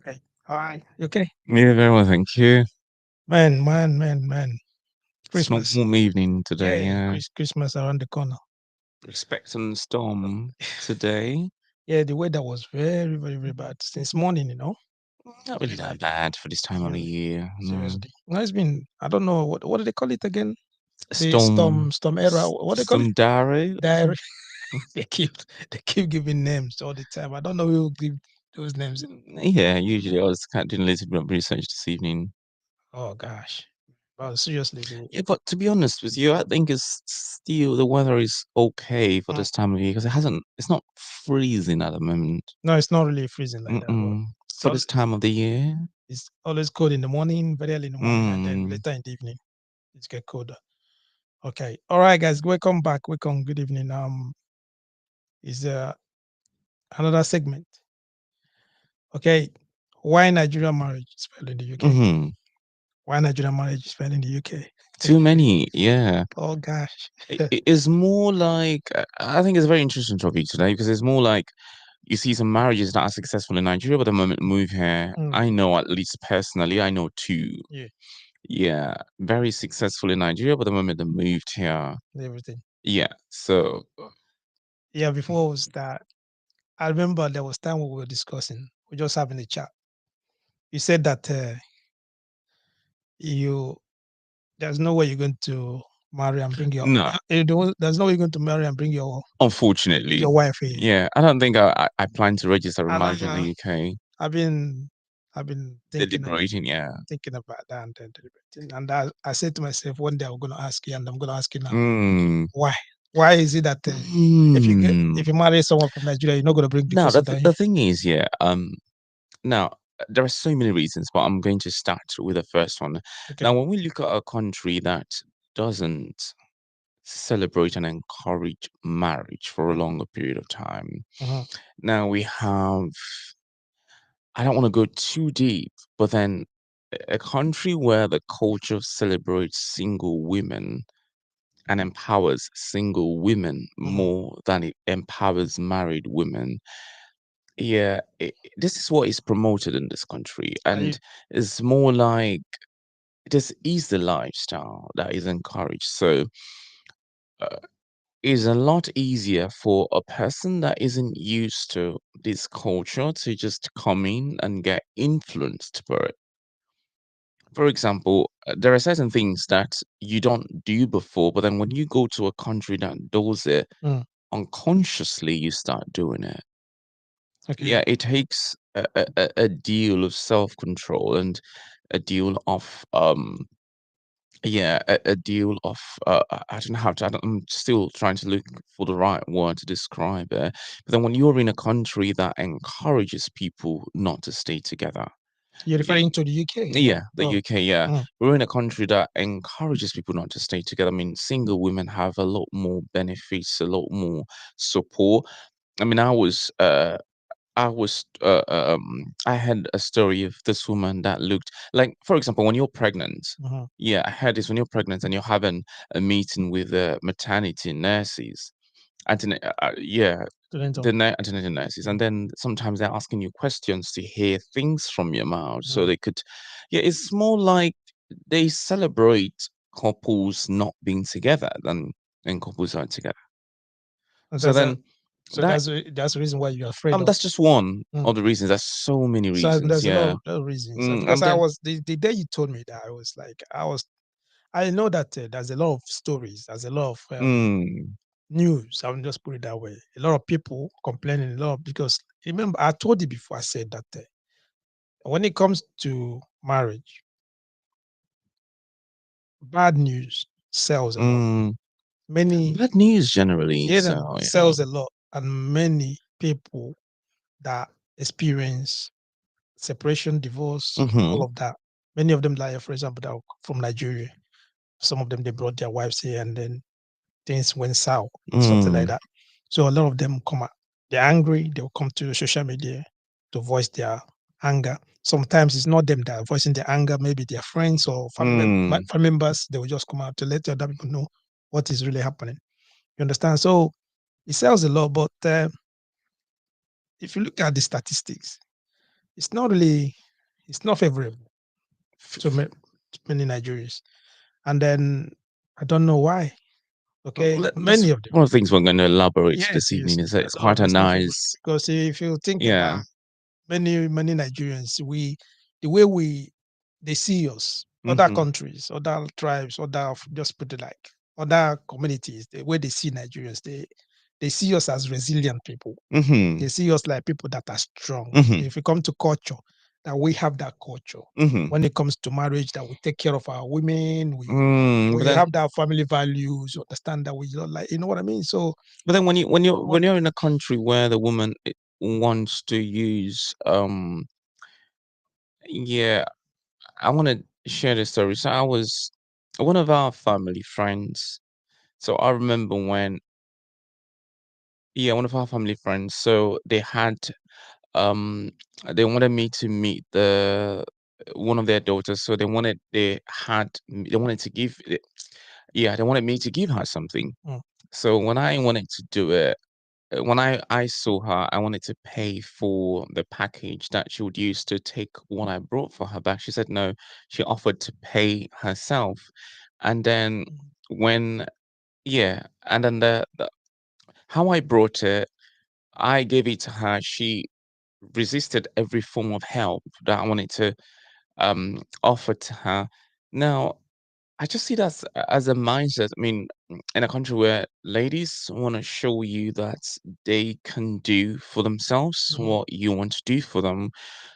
Okay. All right. You okay? Yeah, very well, thank you. Man. It's a Christmas. warm evening today, Yeah, yeah. Christmas around the corner. Expecting storm today. Yeah, the weather was very bad since morning, Not really that bad for this time of the Seriously. year. Seriously. No, it's been, I don't know, what do they call it again? The Storm, storm era. What do they call it? storm diary. Diary. they keep giving names all the time. I don't know who give those names. Yeah, usually I was kind of doing a little bit of research this evening. Oh gosh. Well, seriously, Yeah, but to be honest with you, I think it's still the weather is okay for Mm. this time of year because it's not freezing at the moment. No, it's not really freezing like that, but For this time of the year. it's always cold in the morning, very early in the morning, and then Mm. later in the evening, it's get colder. Okay. All right, guys. Welcome back. Welcome. Good evening. Is another segment. Okay. Why Nigerian marriage is failed in the UK? Mm-hmm. Why Nigerian marriage is failed in the UK? Too many, yeah. Oh gosh. It is more like I think it's a very interesting topic today because it's more like you see some marriages that are successful in Nigeria, but the moment they move here, Mm, I know at least personally, I know two. yeah. Yeah, very successful in Nigeria, but the moment they moved here, Everything. yeah. So Yeah. Before was that, I remember there was time we were discussing. We're just having a chat. You said that you there's no way you're going to marry and bring your no, there's no way you're going to marry and bring unfortunately, your wife here. yeah, I don't think I plan to register a And marriage in the UK. I've been I've been Deliberating, yeah. thinking about that and deliberating. And I said to myself, one day I'm going to ask you, and I'm going to ask you now, Mm. why? Why is it that Mm. if you marry someone from Nigeria, you're not going to bring the Now person down here? the thing is, yeah, now, there are so many reasons, but I'm going to start with the first one. Okay. Now, when we look at a country that doesn't celebrate and encourage marriage for a longer period of time, Uh-huh. now we have, I don't want to go too deep, but then a country where the culture celebrates single women and empowers single women Uh-huh. more than it empowers married women. Yeah, this is what is promoted in this country, Are you and it's more like this is the lifestyle that is encouraged. So, uh, it's a lot easier for a person that isn't used to this culture to just come in and get influenced by it. For example, there are certain things that you don't do before, but then when you go to a country that does it, mm, unconsciously you start doing it. okay? Yeah, it takes a deal of self-control and a deal of yeah, a deal of I don't know how to I'm still trying to look for the right word to describe it. But then when you're in a country that encourages people not to stay together, You're you, referring to the UK or yeah, the oh UK, yeah. mm, We're in a country that encourages people not to stay together. I mean, single women have a lot more benefits, a lot more support. I mean, I had a story of this woman that looked like, for example, when you're pregnant. uh-huh. Yeah, I heard this when you're pregnant and you're having a meeting with the maternity nurses, yeah, Student the of maternity nurses, and mm, then sometimes they're asking you questions to hear things from your mouth, so mm. they could, yeah, it's more like they celebrate couples not being together than couples are together. And So that's a, then that that's the reason why you're afraid of. that's just one Mm. of the reasons. There's so many So reasons, there's a yeah. lot of reasons because And I then was the day you told me that I know that there's a lot of stories, there's a lot of mm, news. I will just put it that way. A lot of people complaining, a lot of, because remember I told you before. I said that when it comes to marriage, bad news sells a lot. mm, Many bad news generally. yeah, no, So no, yeah. sells a lot, and many people that experience separation, divorce, all Mm-hmm. of that. Many of them, like for example, that are from Nigeria. Some of them they brought their wives here, and then things went south, something like Mm, that. So a lot of them come out, they're angry, they'll come to social media to voice their anger. Sometimes it's not them that are voicing their anger, maybe their friends or mm, family members, they will just come out to let the other people know what is really happening. You understand? So it sells a lot, but if you look at the statistics, it's not really, it's not favorable F- to, f- to many Nigerians. And then I don't know why. Okay, That's many of them. one of the things we're going to elaborate Yes, this yes, evening. Is that it's quite a it's not favorable nice, because if you think yeah. about many Nigerians, we the way we they see us, other Mm-hmm. countries, other tribes, other just put it like other communities, the way they see Nigerians, they see us as resilient people. Mm-hmm. They see us like people that are strong. Mm-hmm. If we come to culture, that we have that culture. Mm-hmm. When it comes to marriage, that we take care of our women, But we then, have that family values, understand that we don't like, you know what I mean? So what when you're in a country where the woman wants to use yeah, I want to share this story. So I was one of our family friends. So I remember when, yeah, one of our family friends. So um they wanted me to meet the one of their daughters. So they wanted to give yeah, they wanted me to give her something. mm, So when I wanted to do it, when I saw her, I wanted to pay for the package that she would use to take what I brought for her back. She said no. She offered to pay herself, and then mm, when yeah, and then the how I brought it, I gave it to her. She resisted every form of help that I wanted to offer to her. Now I just see that as a mindset. I mean, in a country where ladies want to show you that they can do for themselves mm. what you want to do for them.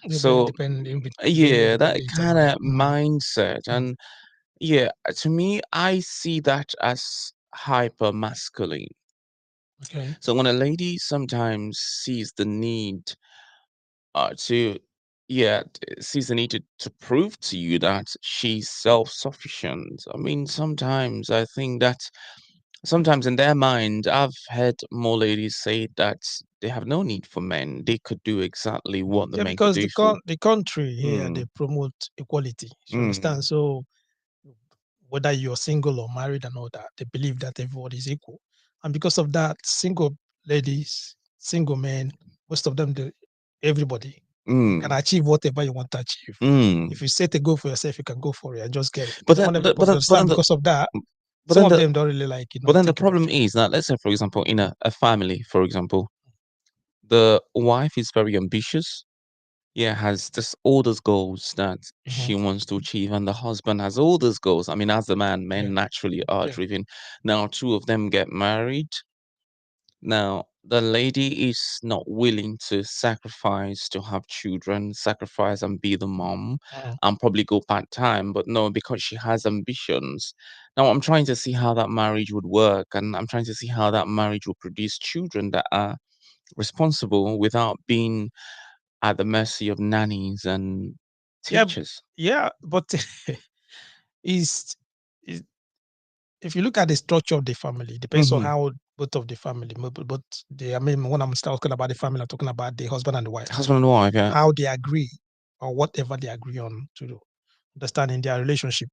Even So, depending between yeah, your that age and kind all. of mindset. Mm. And yeah, to me, I see that as hyper masculine. Okay. So when a lady sometimes sees the need to yeah sees the need to prove to you that she's self-sufficient. I mean, sometimes I think that sometimes in their mind I've heard more ladies say that they have no need for men, they could do exactly what the Yeah, men could because do for. the country here mm, they promote equality. You understand? mm, So whether you're single or married and all that, they believe that everybody is equal. And because of that, single ladies, single men, most of them, everybody, you can mm, achieve whatever you want to achieve. If mm. you set a goal for yourself, you can go for it and just get it. but They then want but then, but everybody to then, but then understand the because of that. but Some then of the them don't really like, but then the think about problem it. is that, let's say for example, in a family, for example, the wife is very ambitious, yeah, has this all those goals that Mhm. she wants to achieve, and the husband has all those goals. I mean, as a man, Yeah, men naturally are yeah, driven. Now two of them get married. Now the lady is not willing to sacrifice to have children, sacrifice and be the mom, mhm. and probably go part-time, but no, because she has ambitions. Now I'm trying to see how that marriage would work, and I'm trying to see how that marriage will produce children that are responsible without being at the mercy of nannies and Yeah, teachers. yeah. But is is if you look at the structure of the family, it depends on Mhm. how both of the family, but I mean, when I'm talking about the family, I'm talking about the husband and the wife, Husband and wife, yeah. how they agree or whatever they agree on to do, understand in their relationship.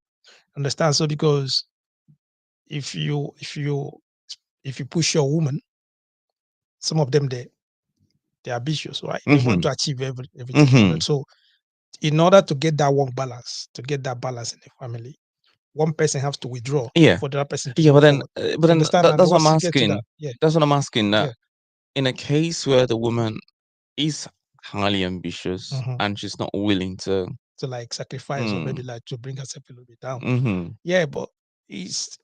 Understand? So because if you if you if you push your woman, some of them they're ambitious, right? They want Mhm. to achieve everything. They want Mhm. it. So in order to get that one balance, to get that balance in the family, one person has to withdraw Yeah. for the other person to Yeah, go but then forward. but then Understand? And that's what I'm once you get to asking. that, yeah, That's what I'm asking, that yeah. in a case where the woman is highly ambitious Mhm. and she's not willing to. To like sacrifice or maybe Mm, like to bring herself a little bit down. mhm. Yeah, but it's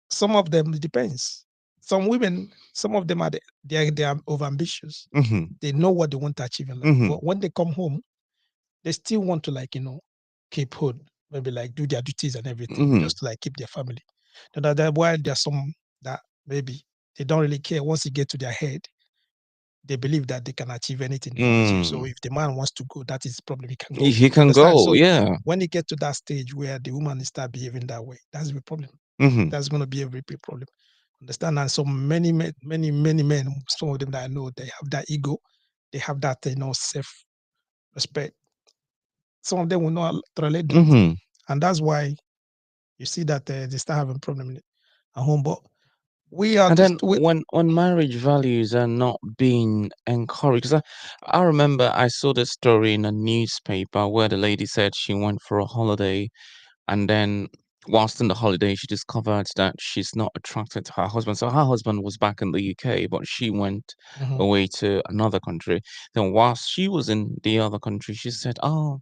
some of them it depends. Some women, some of them they are over ambitious. Mhm. They know what they want to achieve in life, Mhm. but when they come home, they still want to like keep hood, maybe like do their duties and everything, Mhm. just to like keep their family. That while there's some that maybe they don't really care. Once you get to their head, they believe that they can achieve anything they want to achieve. So Mm. if the man wants to go, that is probably he can go. He You can understand? go, So yeah. when you get to that stage where the woman start behaving that way, that's the problem. Mhm. That's going to be a very big problem. Understand? And so many men, many men, some of them that I know, they have that ego, they have that self respect. Some of them will not tolerate that, Mhm. and that's why you see that they start having problem at home. But we are And then just we, when marriage values are not being encouraged, 'cause I remember I saw this story in a newspaper where the lady said she went for a holiday, and then whilst in the holiday, she discovered that she's not attracted to her husband. So her husband was back in the UK, but she went Mhm. away to another country. Then whilst she was in the other country, she said, "Oh,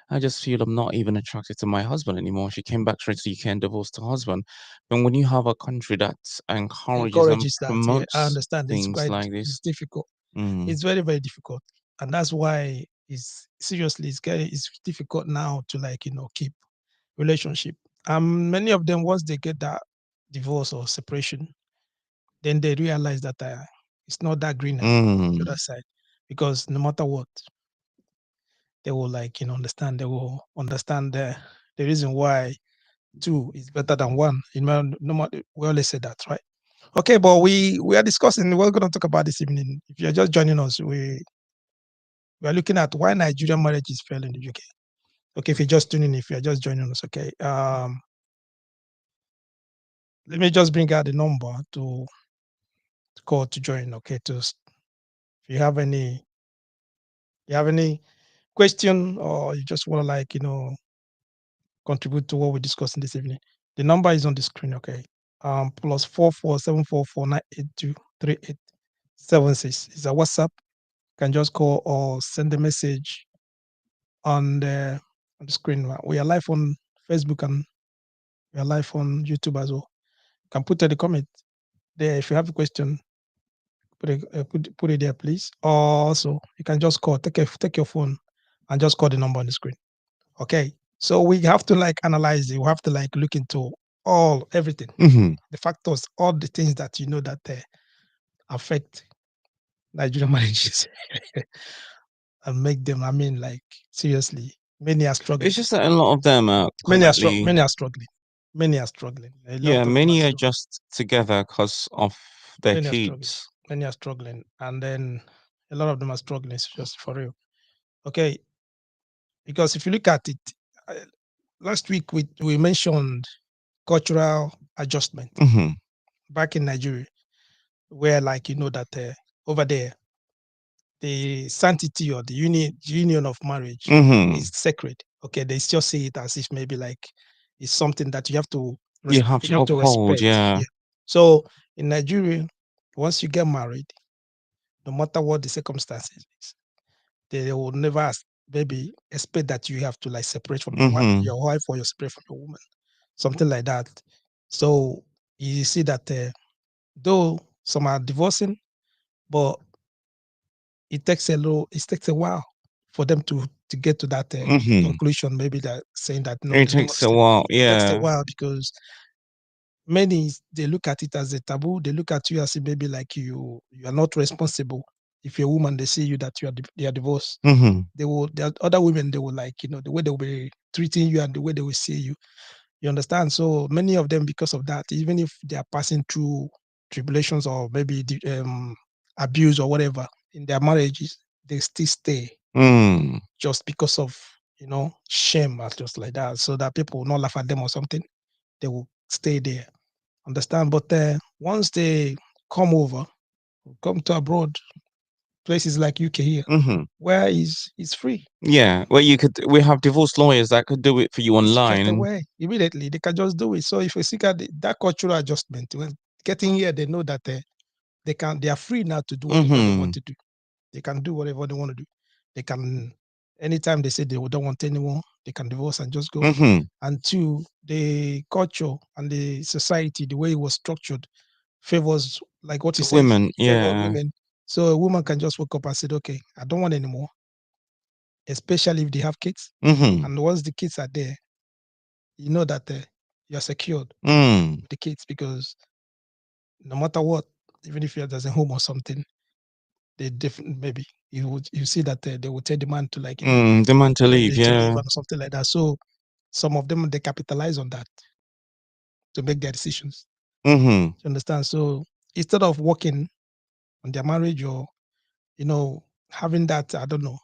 I just feel I'm not even attracted to my husband anymore." She came back straight to UK and divorced her husband. And when you have a country that encourages and encourages that. Yeah, I promotes understand. things like It's this, difficult. mm, It's very very difficult, and that's why it's seriously it's difficult now to like keep relationship. Many of them once they get that divorce or separation, then they realize that it's not that green anymore on the mm, other side, because no matter what, they will like understand. They will understand the reason why two is better than one. No matter, we always say that, right? Okay, but we are discussing. We're going to talk about this evening. If you're just joining us, we are looking at why Nigerian marriage is failing in the UK. Okay, if you're just tuning in, if you're just joining us, okay. Let me just bring out the number to call to join. Okay, if you have any question, or you just want to like contribute to what we're discussing this evening, the number is on the screen. Okay, +447449823876 is a WhatsApp. You can just call or send a message on the screen. We are live on Facebook, and we are live on YouTube as well. You can put the comment there if you have a question. Put it there, please. Also, you can just call. Take your phone and just call the number on the screen. Okay. So we have to like analyze it. We have to like look into everything, mhm. the factors, all the things that that affect Nigerian marriages and make them. I mean, like seriously, many are It's struggling. just that a lot of them are currently, Many are struggling. Many are struggling. A yeah, lot of them are many are struggling. just together because of their Many are struggling. kids. Many are struggling, and then a lot of them are struggling. It's just for real. Okay, because if you look at it, uh, last week we mentioned cultural adjustment Mhm, back in Nigeria, where like that over there the sanctity or the union of marriage mhm. is sacred. Okay, they still see it as if maybe like it's something that You have you to have to uphold, respect. yeah. Yeah. So in Nigeria, once you get married, no matter what the circumstances is, they will never maybe expect that you have to like separate from Mhm, your wife, or you separate from your woman, something like that. So you see that though some are divorcing, but it takes a while for them to get to that mhm. conclusion. Maybe that saying that no, It they don't want to takes a stay. while, It takes a yeah. while because many they look at it as a taboo. They look at you as maybe like you are not responsible. If you're a woman, they see you that they are divorced. Mhm, There are other women, they will like the way they will be treating you and the way they will see you. You understand? So many of them, because of that, even if they are passing through tribulations or maybe abuse or whatever in their marriages, they still stay mm, just because of shame or just like that, so that people will not laugh at them or something. They will stay there. Understand? But once they come over, come to abroad, places like UK here, mhm. where is free. Yeah, well, we have divorce lawyers that could do it for you It's online straight and away, immediately. They can just do it. So if you see that cultural adjustment, when getting here, they know that they are free now to do whatever they want mhm, to do. They can do whatever they want to do. They can anytime they say they don't want anyone, they can divorce and just go. mhm. And two, the culture and the society, the way it was structured, favors like what you To said, women, favored yeah. women. So a woman can just wake up and say, okay, I don't want anymore, especially if they have kids. Mhm, And once the kids are there, you know that you're secured mm, with the kids, because no matter what, even if you're there's a home or something, they different maybe you see that they will tell the man to like the man to they leave, need to leave yeah. or something like that. So some of them they capitalize on that to make their decisions. Mhm, You understand? So instead of working on their marriage, or having that, I don't know,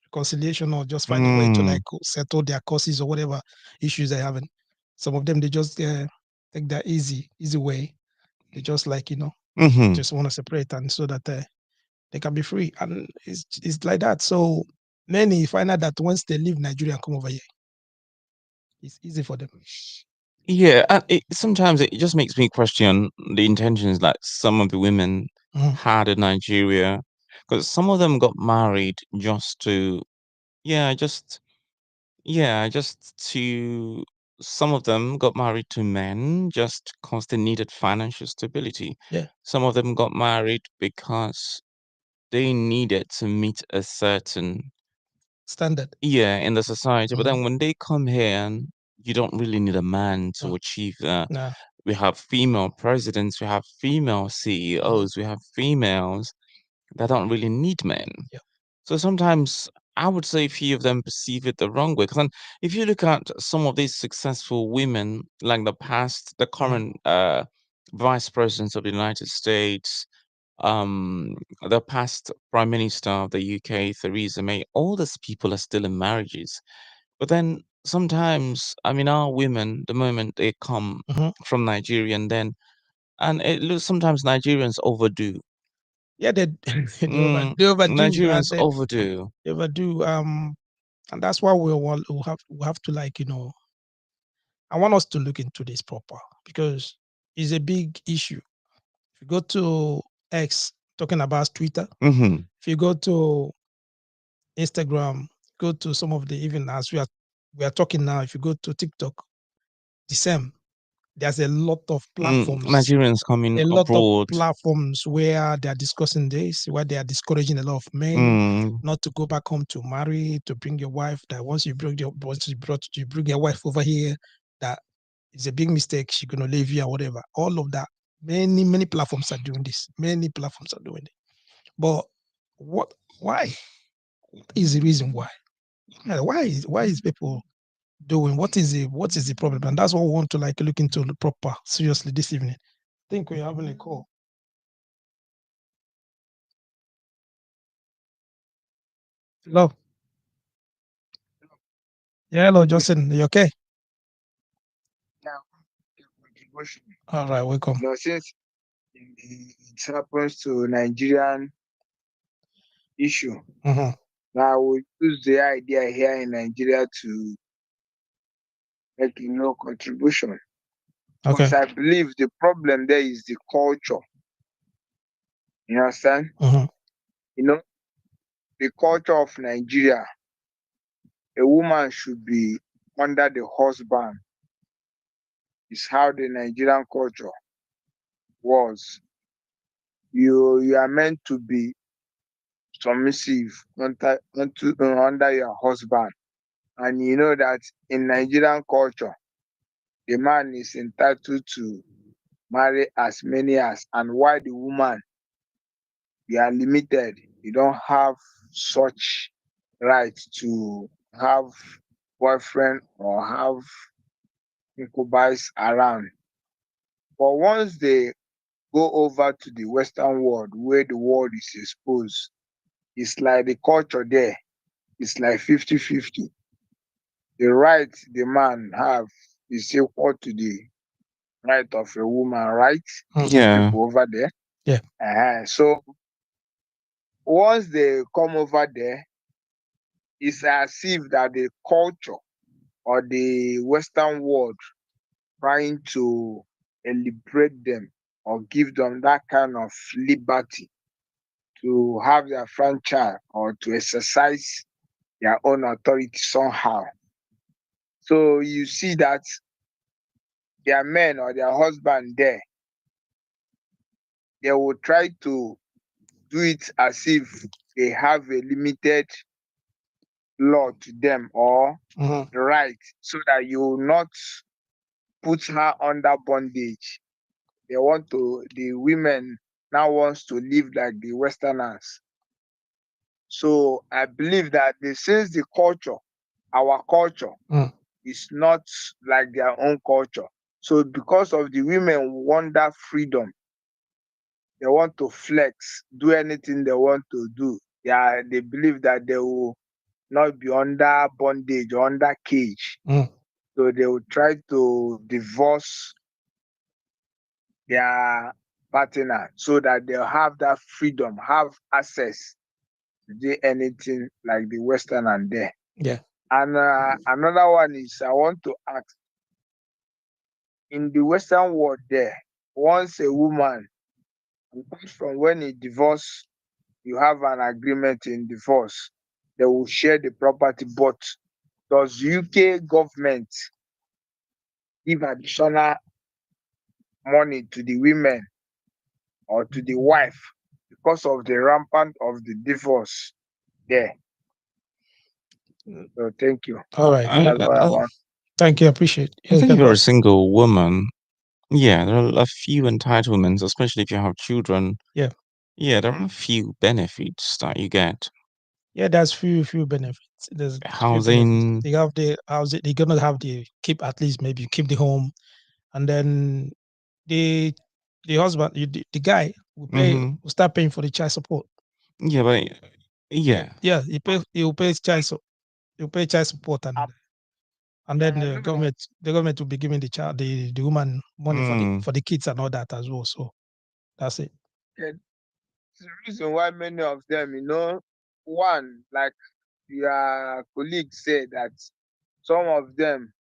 reconciliation, or just finding a way to mm, like settle their causes or whatever issues they're having, some of them they just take that easy way They just like Mm-hmm. just want to separate, and so that they can be free, and it's like that. So many find out that once they leave Nigeria and come over here, it's easy for them. Yeah, and sometimes it just makes me question the intentions that some of the women Mhm. had in Nigeria, because some of them got married just to, yeah, just to. Some of them got married to men just because they needed financial stability. Yeah, Some of them got married because they needed to meet a certain, standard. yeah, in the society. But Mhm. then when they come here, and you don't really need a man No, to achieve that. nah. We have female presidents, we have female Mhm. CEOs, we have females that don't really need men. Yeah. So sometimes I would say few of them perceive it the wrong way. Because if you look at some of these successful women, like the Mhm. current vice presidents of the United States, um, the past prime minister of the UK, Theresa May, all these people are still in marriages. But then sometimes, I mean, our women, the moment they come Mhm. from Nigeria, and it looks sometimes Nigerians overdo. Yeah, they Mm, they overdo, Nigerians overdo. they overdo. And that's why we have to, like, I want us to look into this proper, because it's a big issue. If you go to X, talking about Twitter, Mm-hmm. if you go to Instagram, go to some of the, even as we are talking now, if you go to TikTok, the same. There's Nigerians coming a lot of abroad. platforms where they are discussing this, where they are discouraging a lot of men Mm, not to go back home to marry, to bring your wife. That once you bring your wife over here, that is a big mistake. She's gonna leave you or whatever. All of that. Many platforms are doing this. Many platforms are doing it. But what? Why? What is the reason why? Yeah, why is people doing? What is the problem? And that's what we want to, like, look into the proper seriously this evening. I think we're having a call. Hello. Yeah, hello, Justin. You okay? Now, the contribution. All right, welcome. Since it happens to Nigerian issue, Mm-hmm. now we use the idea here in Nigeria to make contribution. Okay. Because I believe the problem there is the culture. You understand? Mm-hmm. You know, the culture of Nigeria, a woman should be under the husband. Is how the Nigerian culture was. You are meant to be submissive under your husband. And you know that in Nigerian culture, the man is entitled to marry as many as, and while the woman, you are limited. You don't have such right to have boyfriend or have concubines around. But once they go over to the Western world where the world is exposed, it's like the culture there. It's like 50-50. The right the man have is equal to the right of a woman, right? In these yeah. people over there. Yeah. So once they come over there, it's as if that the culture or the Western world trying to liberate them or give them that kind of liberty to have their franchise or to exercise their own authority somehow. So you see that their men or their husband there, they will try to do it as if they have a limited law to them or Mm-hmm. the right, so that you will not put her under bondage. The women now wants to live like the Westerners. So I believe that since the culture, our culture, Mm. is not like their own culture. So because of the women want that freedom, they want to flex, do anything they want to do. Yeah, they believe that they will not be under bondage or under cage. Mm. So they will try to divorce their partner so that they'll have that freedom, have access to do anything like the Western and there. Yeah. And another one is I want to ask, in the Western world there, once a woman, apart from when you divorce, you have an agreement in divorce, they will share the property. But does UK government give additional money to the women or to the wife because of the rampant of the divorce there? So thank you. All right. I, That's I, what I I want. Thank you. Appreciate. I Yes, think can if go you're a ahead. single woman, yeah, there are a few entitlements, especially if you have children. Yeah. Yeah, there are a few benefits that you get. Yeah, there's few benefits. There's few benefits. Housing. They have the house. They're gonna have the keep, at least maybe keep the home, and then the the husband, the guy Mm-hmm. will start paying for the child support. Yeah, but yeah. Yeah, he will pay he'll pay child support, Uh, and yeah, then I know that. the government will be giving the woman money Mm, for the kids and all that as well. So that's it. Yeah, it's the reason why many of them, one, like your colleague said, that some of them,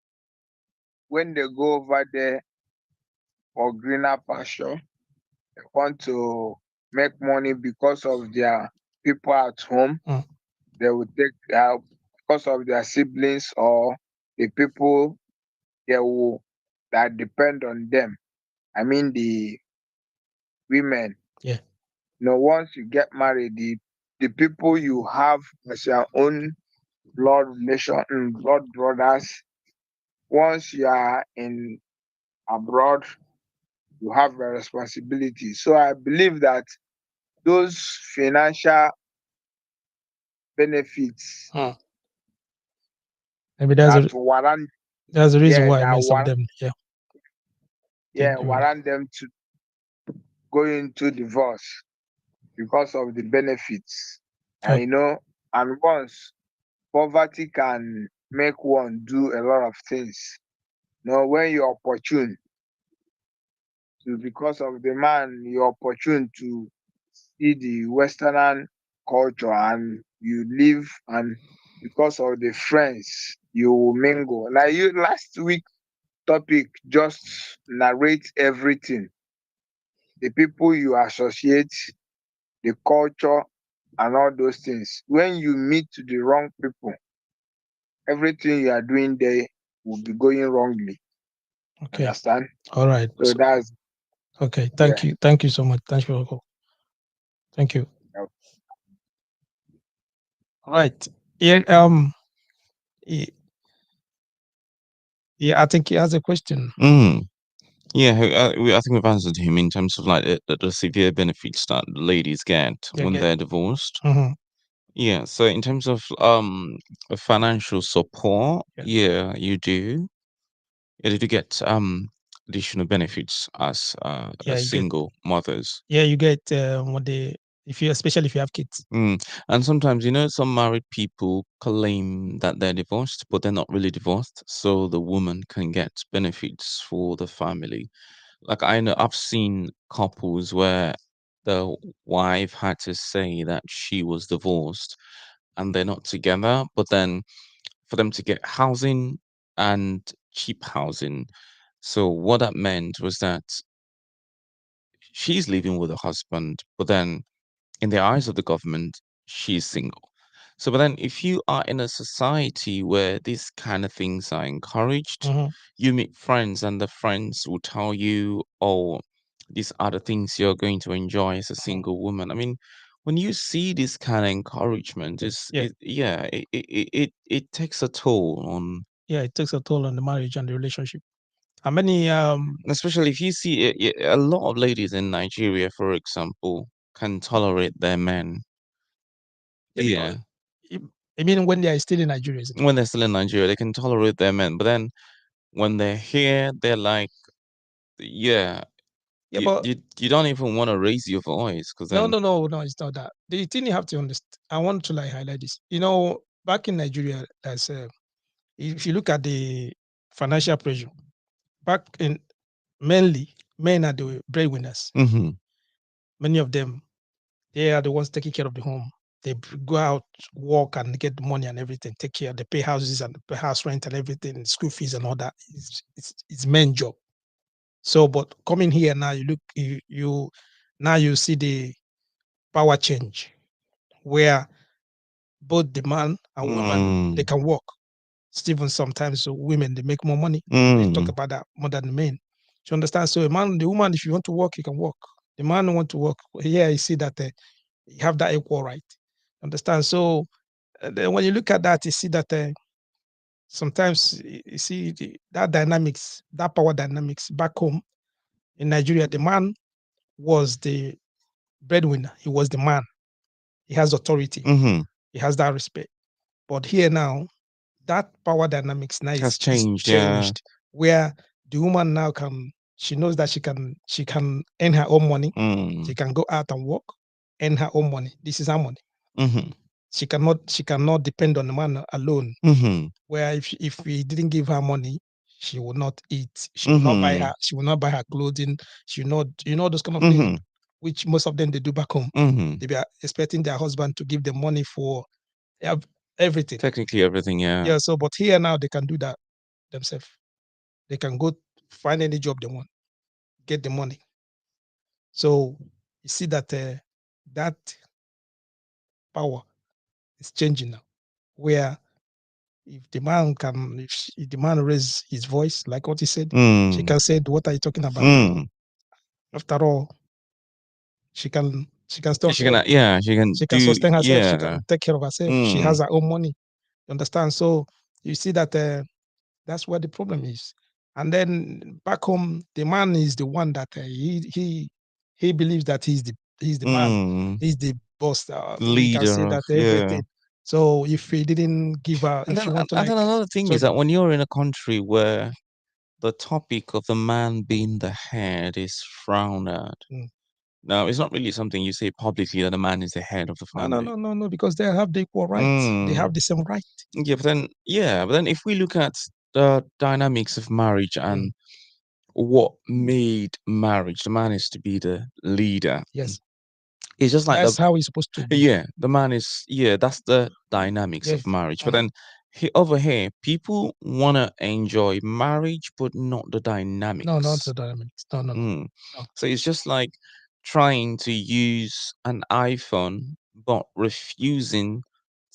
when they go over there for greener pasture, they want to make money because of their people at home. Mm. They will take because of their siblings or the people they will that depend on them. I mean the women. Yeah. Once you get married, the people you have as your own blood brothers. Once you are in abroad, you have a responsibility. So I believe that those financial benefits Mm. Maybe that warrant, that's the reason yeah, why that most of warrant, them, yeah, they yeah, do. warrant them to go into divorce because of the benefits. Yep. And and once poverty can make one do a lot of things. When you're opportune to, because of the man, you're opportune to see the Western culture and you live, and because of the friends, you will mingle. Like you last week topic just narrate everything. The people you associate, the culture, and all those things. When you meet the wrong people, everything you are doing there will be going wrongly. Okay. Understand? All right. So that's Okay. yeah. Thank you so much. Thanks for your call. Thank you. All right. Yeah. He- Yeah. I think he has a question. mm. Yeah, I think we've answered him in terms of like the severe benefits that ladies get Yeah. when they're divorced. Mm-hmm. Yeah, so in terms of financial support, Yeah. yeah, you do. Yeah, you do get additional benefits Yeah. as You get. single mothers. Yeah. You get what they if you especially if you have kids. Mm. And sometimes, some married people claim that they're divorced, but they're not really divorced, so the woman can get benefits for the family. Like I know I've seen couples where the wife had to say that she was divorced and they're not together, but then for them to get housing and cheap housing. So what that meant was that she's living with her husband, but then in the eyes of the government, she's single. So, but then if you are in a society where these kind of things are encouraged, Mm-hmm. you meet friends and the friends will tell you, oh, these are the things you're going to enjoy as a Mm-hmm. single woman. I mean, when you see this kind of encouragement, Yeah. it takes a toll on, Yeah. It takes a toll on the marriage and the relationship. How many especially if you see a lot of ladies in Nigeria, for example, can tolerate their men. yeah, Yeah. I mean when they are still in Nigeria, isn't it? When they're still in Nigeria, they can tolerate their men, but then when they're here, they're like, yeah, Yeah, but you don't even want to raise your voice because no, then, no, no, no, it's not that. The thing you have to understand, I want to like highlight this. Back in Nigeria, there's if you look at the financial pressure, back in mainly men are the breadwinners. Mm-hmm. Many of them, they are the ones taking care of the home. They go out, work, and get the money and everything. Take care. They pay houses and pay house rent and everything, school fees and all that. It's men job. So, but coming here now, you look, you now you see the power change where both the man and woman they Mm. can work. Even sometimes women they make more money. They talk Mm. about that more than the men. Do you understand? So, a man, the woman, if you want to work, you can work. The man want to work. Here, you see that you have that equal right. Understand? So, then when you look at that, you see that sometimes you see that dynamics, that power dynamics back home in Nigeria. The man was the breadwinner. He was the man. He has authority. Mm-hmm. He has that respect. But here now, that power dynamics now Has is changed, yeah. changed, where the woman now can, she knows that she can earn her own money. Mm. She can go out and work, earn her own money. This is her money. Mm-hmm. She cannot depend on the man alone. Mm-hmm. Where if we didn't give her money, she will not eat. Mm-hmm. She will not buy her clothing. She will not, those kind of things, Mm-hmm. which most of them they do back home. Mm-hmm. They be expecting their husband to give them money for everything. Technically everything, yeah. Yeah. So, but here now they can do that themselves. They can go find any job they want, get the money. So you see that that power is changing now. Where if the man can, if the man raise his voice, like what he said, she Mm. can say, "What are you talking about?" Mm. After all, she can still She can, yeah, she can she can do, sustain herself. She yeah. can take care of herself. She has Mm. her own money. You understand? So you see that that's where the problem is. And then back home, the man is the one that he believes that he's the man, Mm. he's the boss. He can say Leader of, that yeah. everything. So if he didn't give her, And if then she want to and like, then another thing so is that when you're in a country where the topic of the man being the head is frowned at. mm, Now, it's not really something you say publicly that a man is the head of the no, no, family. no, no, no, because they have the equal rights. They Mm. have the same right. But then if we look at the dynamics of marriage Mm, and what made marriage, the man is to be the leader. yes, It's just like that's how it's supposed to be. the man is, that's the dynamics Yeah. of marriage. But Mm. then over here, people want to enjoy marriage, but not the No, not the dynamics. dynamics. No, no, no, Mm. no. So it's just like trying to use an iPhone, but refusing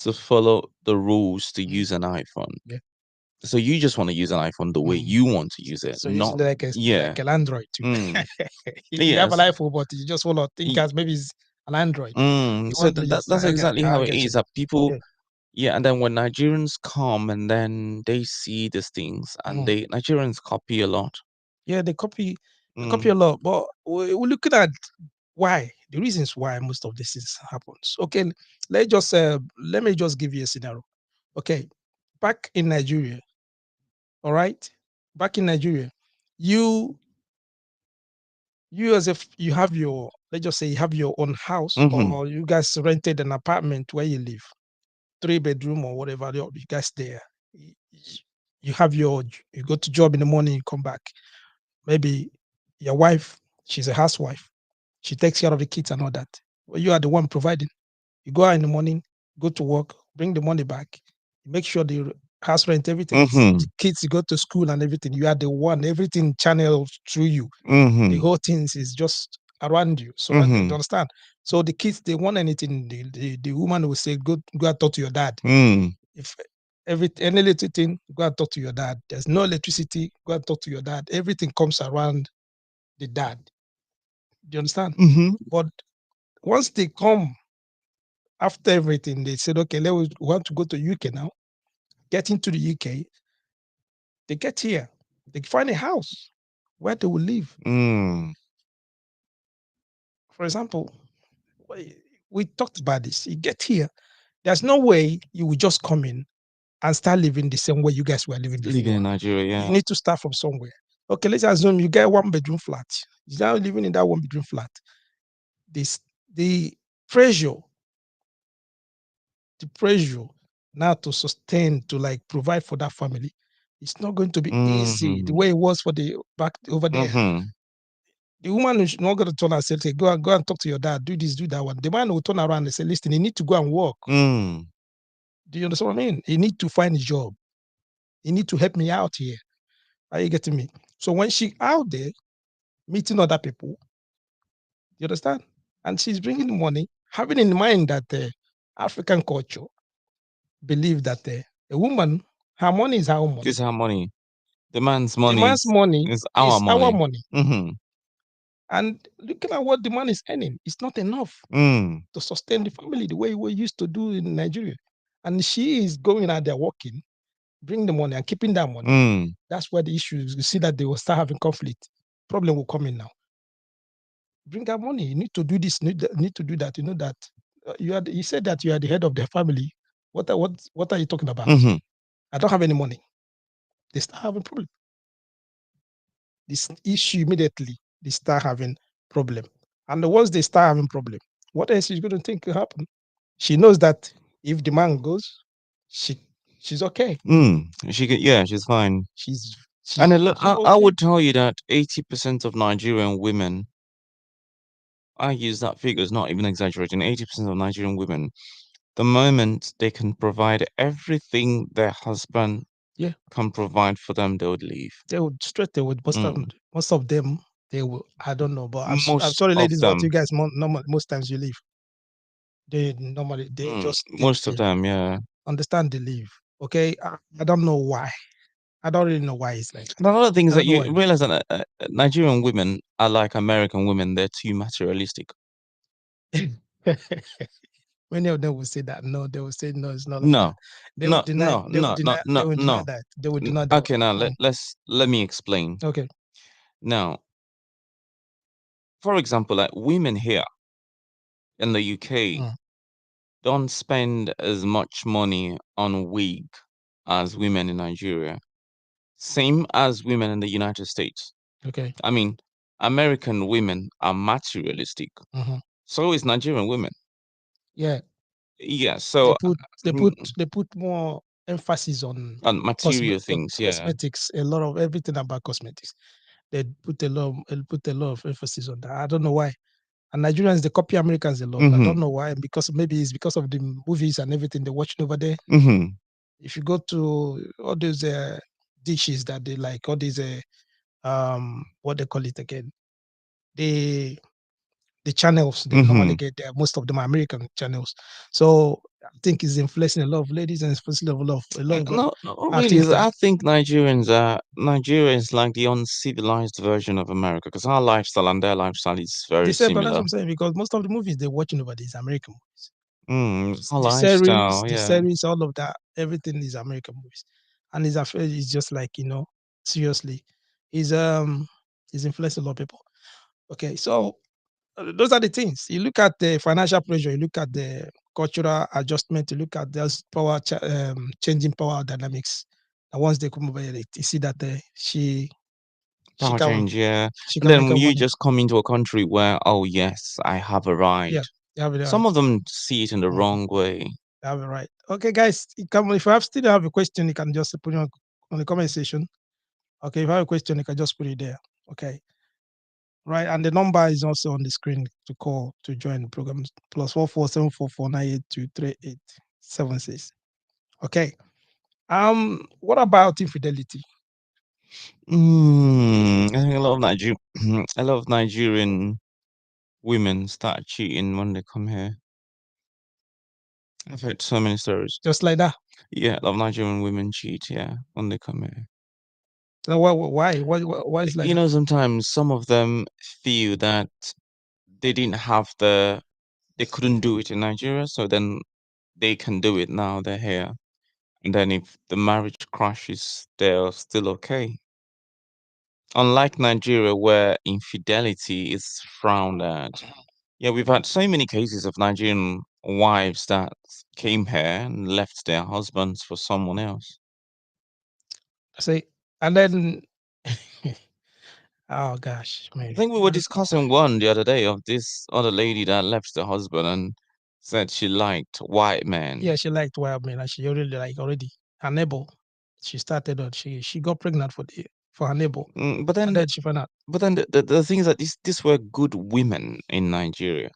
to follow the rules to Mm, use an iPhone. yeah. So you just want to use an iPhone the way Mm. you want to use it, So not using like a yeah. like an Android too. Mm. You have an Yes. iPhone, but you just want to think as maybe it's an Android. You So want to just that's exactly how I it get you is. now. That people, Yeah. and then when Nigerians come and then they see these things and Mm. they Nigerians copy a lot. Yeah, they copy Mm. a lot, but we're looking at why the reasons why most of this is happens. Okay, let me just give you a scenario. Okay, back in Nigeria, all right, back in Nigeria, you as if you have your, let's just say you have your own house, Mm-hmm. or you guys rented an apartment where you live, 3 bedroom or whatever, you guys there. Y- y- You have you go to job in the morning, you come back. Maybe your wife, she's a housewife. She takes care of the kids and all that. Well, you are the one providing. You go out in the morning, go to work, bring the money back, make sure the house rent, everything is, Mm-hmm. the kids go to school and everything. You are the one, everything channeled through you. The Mm-hmm. whole things is just around you. So Mm-hmm. understand. So the kids, they want anything. The woman will say, go and talk to your dad. Mm. If any little thing, go and talk to your dad. There's no electricity, go and talk to your dad. Everything comes around the dad. Do you understand? Mm-hmm. But once they come after everything, they said, okay, we want to go to UK now. Get into the UK, they get here, they find a house where they will live. Mm. For example, we talked about this. You get here, there's no way you will just come in and start living the same way you guys were living Living before. in Nigeria, You yeah. need to start from somewhere. Okay, let's assume you get 1 bedroom flat. You're now living in that 1 bedroom flat. This the pressure, the pressure now to sustain, to like provide for that family, it's not going to be easy the Mm-hmm. way it was for the back over there. Mm-hmm. The woman is not going to turn and say, "Hey, go and talk to your dad, do this, do that one." The man will turn around and say, "Listen, you need to go and work." Mm. Do you understand what I mean? You need to find a job. You need to help me out here. Are you getting me? So when she out there meeting other people, you understand? And she's bringing money, having in mind that African culture believe that a woman, her money is her money. It's our money. The man's The money man's money is our is our money. money. Mm-hmm. And looking at what the man is earning, it's not enough Mm. to sustain the family the way we used to do in Nigeria. And she is going out there working, bringing the money and keeping that money. Mm. That's where the issue is. You see that they will start having conflict. Problem will come in now. Bring our money. You need to do this. Need to do that. You know that you said that you are the head of the family. What are you talking about? Mm-hmm. I don't have any money. They start having problem. This issue immediately they start having problem. And once they start having problem, what else is going to think will happen? She knows that if the man goes, she she's okay. Mm. Yeah, she's fine. She's And she's I okay. would tell you that 80% of Nigerian women, I use that figure, it's not even exaggerating, 80% of Nigerian women, the moment they can provide everything their husband Yeah, can provide for them, they would leave. they would straight. They would Mm. most of them. They will. I don't know, but I'm Most sorry, of ladies, but you them. guys most times you leave. They normally they Mm. just Most of them, yeah. understand they leave. Okay, I don't know why. I don't really know why it's like that. And another thing is I that don't know you why. realize that Nigerian women are like American women, they're too materialistic. Many of them will say that no, they will say no, it's not like that. No, They will deny, they no, will deny no. that. They will deny that. Okay, now let me explain. Okay. Now, for example, like women here in the UK Mm, don't spend as much money on wig as women in Nigeria. Same as women in the United States. okay. I mean, American women are materialistic. Hmm. So is Nigerian women. Yeah, Yeah, they so put mm, more emphasis on on material things, yeah. cosmetics. A lot of everything about cosmetics. They put a lot of emphasis on that. I don't know why. And Nigerians they copy Americans a lot. I Mm-hmm. don't know why. Because maybe it's because of the movies and everything they're watching over there. Mm-hmm. If you go to all those dishes that they like, all these what they call it again, the channels they Mm-hmm. normally get there, most of them are American channels. So I think it's influencing a lot of ladies and influencing a lot of No, not I really. think I think Nigerians like the uncivilized version of America because our lifestyle and their lifestyle is the very same, but that's what similar. I'm saying because most of the movies they're watching over there is American movies. Our The lifestyle, yeah. series, all of that, everything is American movies, and it's just like seriously, is influencing a lot of people. Okay, so those are the things. You look at the financial pressure, you look at the cultural adjustment, you look at those changing power dynamics. And once they come over here, you see that she Power can change, yeah. she And can then make her when you money. just come into a country where, oh yes, I have a Yeah, right. you have it Some right. of them see it in the Mhm, wrong way. you have it right. Okay, guys, if you still have a question, you can just put it on the comment section. Okay, if you have a question, you can just put it there. Okay, right, and the number is also on the screen to call to join the program +447449823876. Okay. What about infidelity? I think a lot of a lot of Nigerian women start cheating when they come here. I've heard so many stories. Just like that. Yeah, a lot of Nigerian women cheat, yeah, when they come here. So why? Why is like You that? know, sometimes some of them feel that they didn't have they couldn't do it in Nigeria, so then they can do it now they're here. And then if the marriage crashes, they're still okay. Unlike Nigeria, where infidelity is frowned at. Yeah, we've had so many cases of Nigerian wives that came here and left their husbands for someone else. I say, and then, oh gosh, I man. think we were discussing one the other day of this other lady that left the husband and said she liked white men. Yeah, she liked wild men, and she already like already her neighbor. She started on she got pregnant for the for her neighbor, But and then, then she found out. the thing is that these were good women in Nigeria.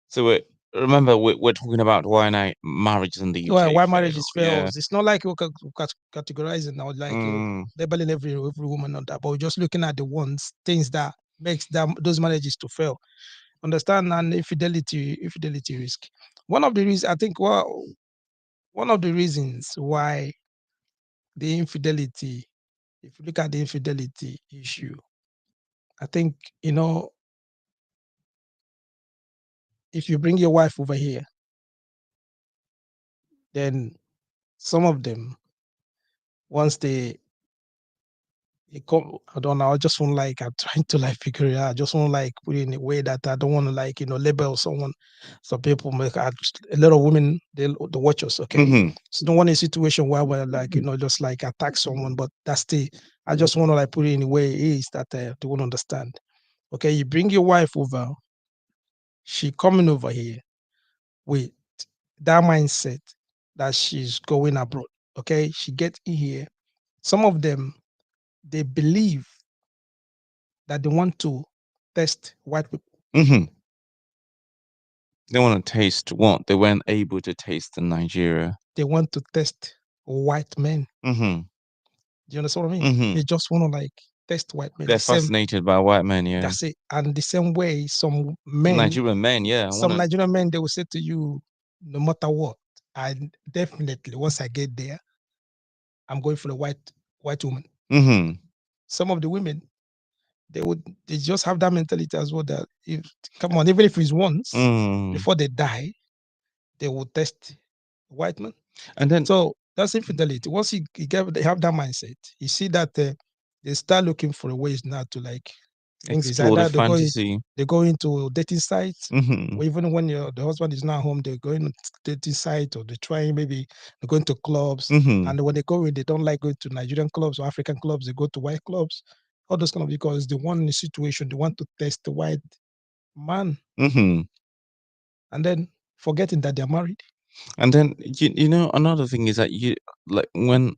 So remember, we're talking about why not marriage in the UK Why failed. marriages Yeah. fails. It's not like we're categorizing now, like Mm, labeling every woman on that, but we're just looking at the ones things that makes them those marriages to fail. Understand, and infidelity risk. One of the reasons I think, well, one of the reasons why the infidelity, if you look at the infidelity issue, I think, if you bring your wife over here, then some of them, once they come, I don't know, I just want like, I'm trying to like figure it out. I just want like put it in a way that I don't want to like, label someone. Some people make a lot of women, they watch us, okay? mm-hmm. So don't want a situation where we're like, just like attack someone, but that's I just want to like put it in a way it is that they won't understand. Okay, you bring your wife over, she coming over here with that mindset that she's going abroad. Okay, she gets in here. Some of them, they believe that they want to test white people. Mm-hmm. They want to taste what they weren't able to taste in Nigeria. They want to test white men. Mm-hmm. Do you understand what I mean? Mm-hmm. They just want to like test white men. They're The same, fascinated by white men. Yeah. that's it. And the same way, Nigerian men. Yeah. I want some to. Nigerian men, they will say to you, no matter what, I definitely once I get there, I'm going for the white woman. Mm-hmm. Some of the women, they just have that mentality as well that if come on, even if it's once Mm. before they die, they will test white man. And then. So that's infidelity. Once they have that mindset, you see that they start looking for ways now to like bring this. Explore the Either fantasy. they go into dating sites, Mm-hmm. or even when the husband is not home, they're going to dating site, or they're trying, maybe they're going to clubs. Mm-hmm. And when they go in, they don't like going to Nigerian clubs or African clubs, they go to white clubs. All those kind of, because they want in a situation, they want to test the white man, Mm-hmm. and then forgetting that they're married. And then another thing is that like when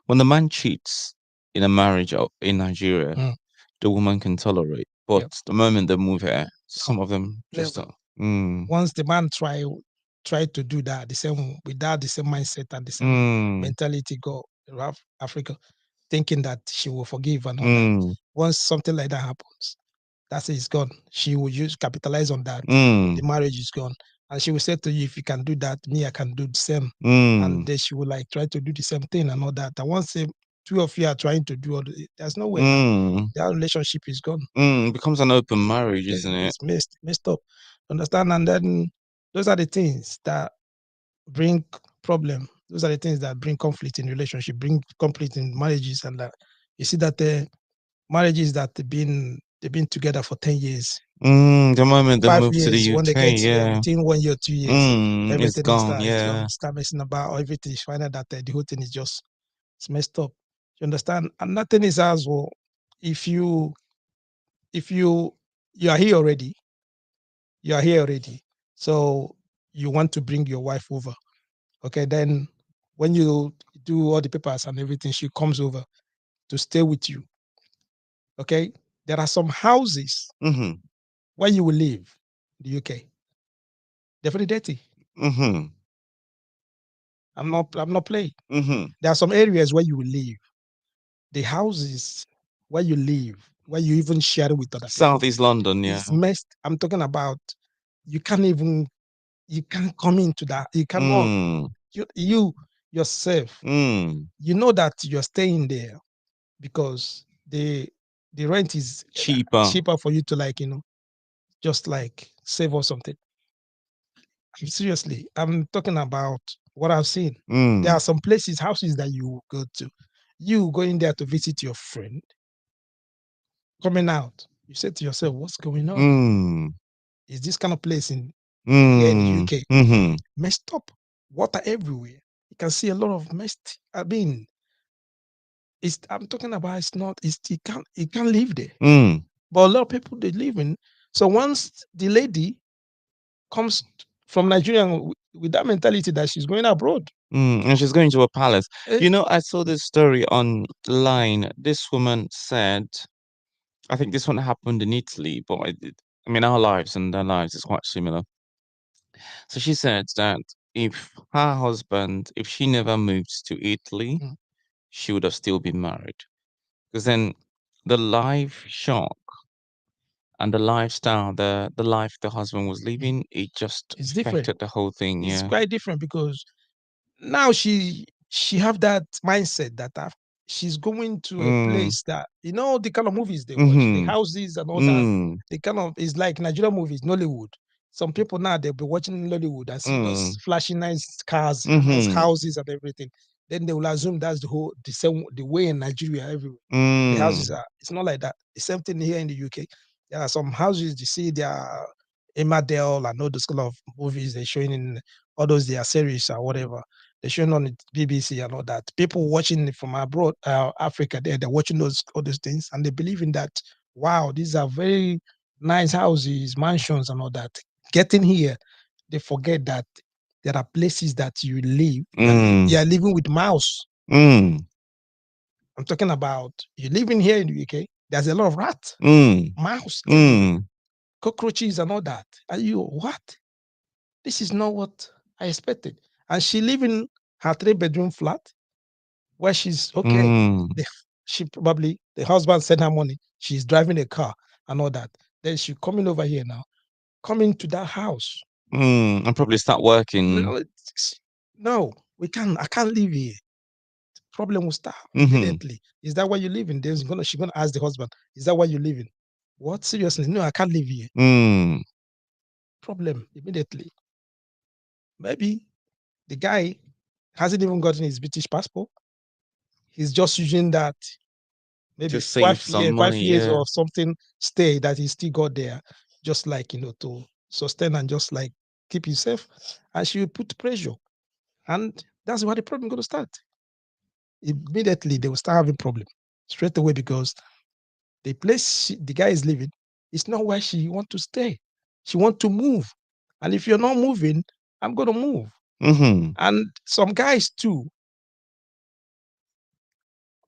the man cheats in a marriage in Nigeria, Mm, the woman can tolerate, but yeah. the moment they move here, No, some of them just never. don't. Mm, Once the man try to do that the same without the same mindset and the same mm, mentality, go Africa, thinking that she will forgive and all that. mm, Once something like that happens, that's it, it's gone. She will capitalize on that. The mm, marriage is gone, and she will say to you, if you can do that, me, I can do the same. And mm, then she will like try to do the same thing and all that. And once two of you are trying to do there's no way now. mm, That relationship is gone. it becomes an open marriage, isn't it? It's messed up. Understand? And then those are the things that bring problem. Those are the things that bring conflict in relationship, bring conflict in marriages, and that you see that the marriages that they've been together for 10 years, The moment they five move to the years, when they get UK, here, yeah, within 1 year, 2 years, it's everything gone, is yeah. gone. Start messing about, or everything is find out that the whole thing is just it's messed up. You understand? And nothing is as well. If you if you are here already, you are here already. So you want to bring your wife over. Okay, then when you do all the papers and everything, she comes over to stay with you. Okay, there are some houses Mm-hmm. where you will live in the UK. They're very dirty. Mm-hmm. I'm not playing. Mm-hmm. There are some areas where you will live. The houses where you live, where you even share with other people, Southeast London, yeah. is messed. I'm talking about you can't even you can't come into that. You cannot Mm, you yourself, mm. you know that you're staying there because the rent is Cheaper. cheaper for you to like just like save or something. Seriously, I'm talking about what I've seen. There Mm, are some places, houses that you go to, you going there to visit your friend, coming out, you say to yourself, what's going on? mm, Is this kind of place in here in the mm, UK mhm, messed up? Water everywhere. You can see a lot of messed. I mean, I'm talking about it's not, it can't live there. mm, But a lot of people they live in. So once the lady comes from Nigeria with that mentality that she's going abroad. And she's going to a palace. Eh, You know, I saw this story online. This woman said, I think this one happened in Italy, but I mean, our lives and their lives is quite similar. So she said that if her husband, if she never moved to Italy, mm, she would have still been married. Because then the life shock and the lifestyle, the life the husband was mm, living, it just it's different. affected the whole thing. It's Yeah. quite different because now she have that mindset that she's going to a Mm. place that the kind of movies they watch, the Mm-hmm. houses and all that. Mm. The kind of is like Nigerian movies, Nollywood. Some people now they'll be watching Nollywood and see those Mm. flashy nice cars, nice Mm-hmm. houses and everything. Then they will assume that's the same the way in Nigeria everywhere. The houses Mm. are it's not like that. The same thing here in the UK. There are some houses you see they are Emmerdale and all those kind of movies they're showing in all those their series or whatever they're showing on the BBC and all that. People watching it from abroad, Africa, they're watching those all those things and they believe in that. Wow, these are very nice houses, mansions, and all that. Getting here, they forget that there are places that you live. Mm. You are living with mouse. Mm. I'm talking about you living here in the UK. There's a lot of rat, Mm. mouse everywhere, Mm. cockroaches, and all that. And you what? This is not what I expected. And she live in her 3 bedroom flat where she's okay. Mm. The, she probably the husband sent her money. She's driving a car and all that. Then she coming over here now, coming to that house. And probably start working. No, no, we can't. I can't live here. Problem will start Mm-hmm. immediately. Is that why you living? There's gonna She's gonna ask the husband. Is that why you living? What seriously? No, I can't live here. Mm. Problem immediately. Maybe the guy hasn't even gotten his British passport. He's just using that maybe Just save some five money. years Yeah. or something stay that he still got there, just like to sustain and just like keep himself. And she will put pressure. And that's where the problem gonna start. Immediately they will start having problem straight away because the place the guy is living is not where she want to stay. She want to move. And if you're not moving, I'm gonna move. Mm-hmm. And some guys too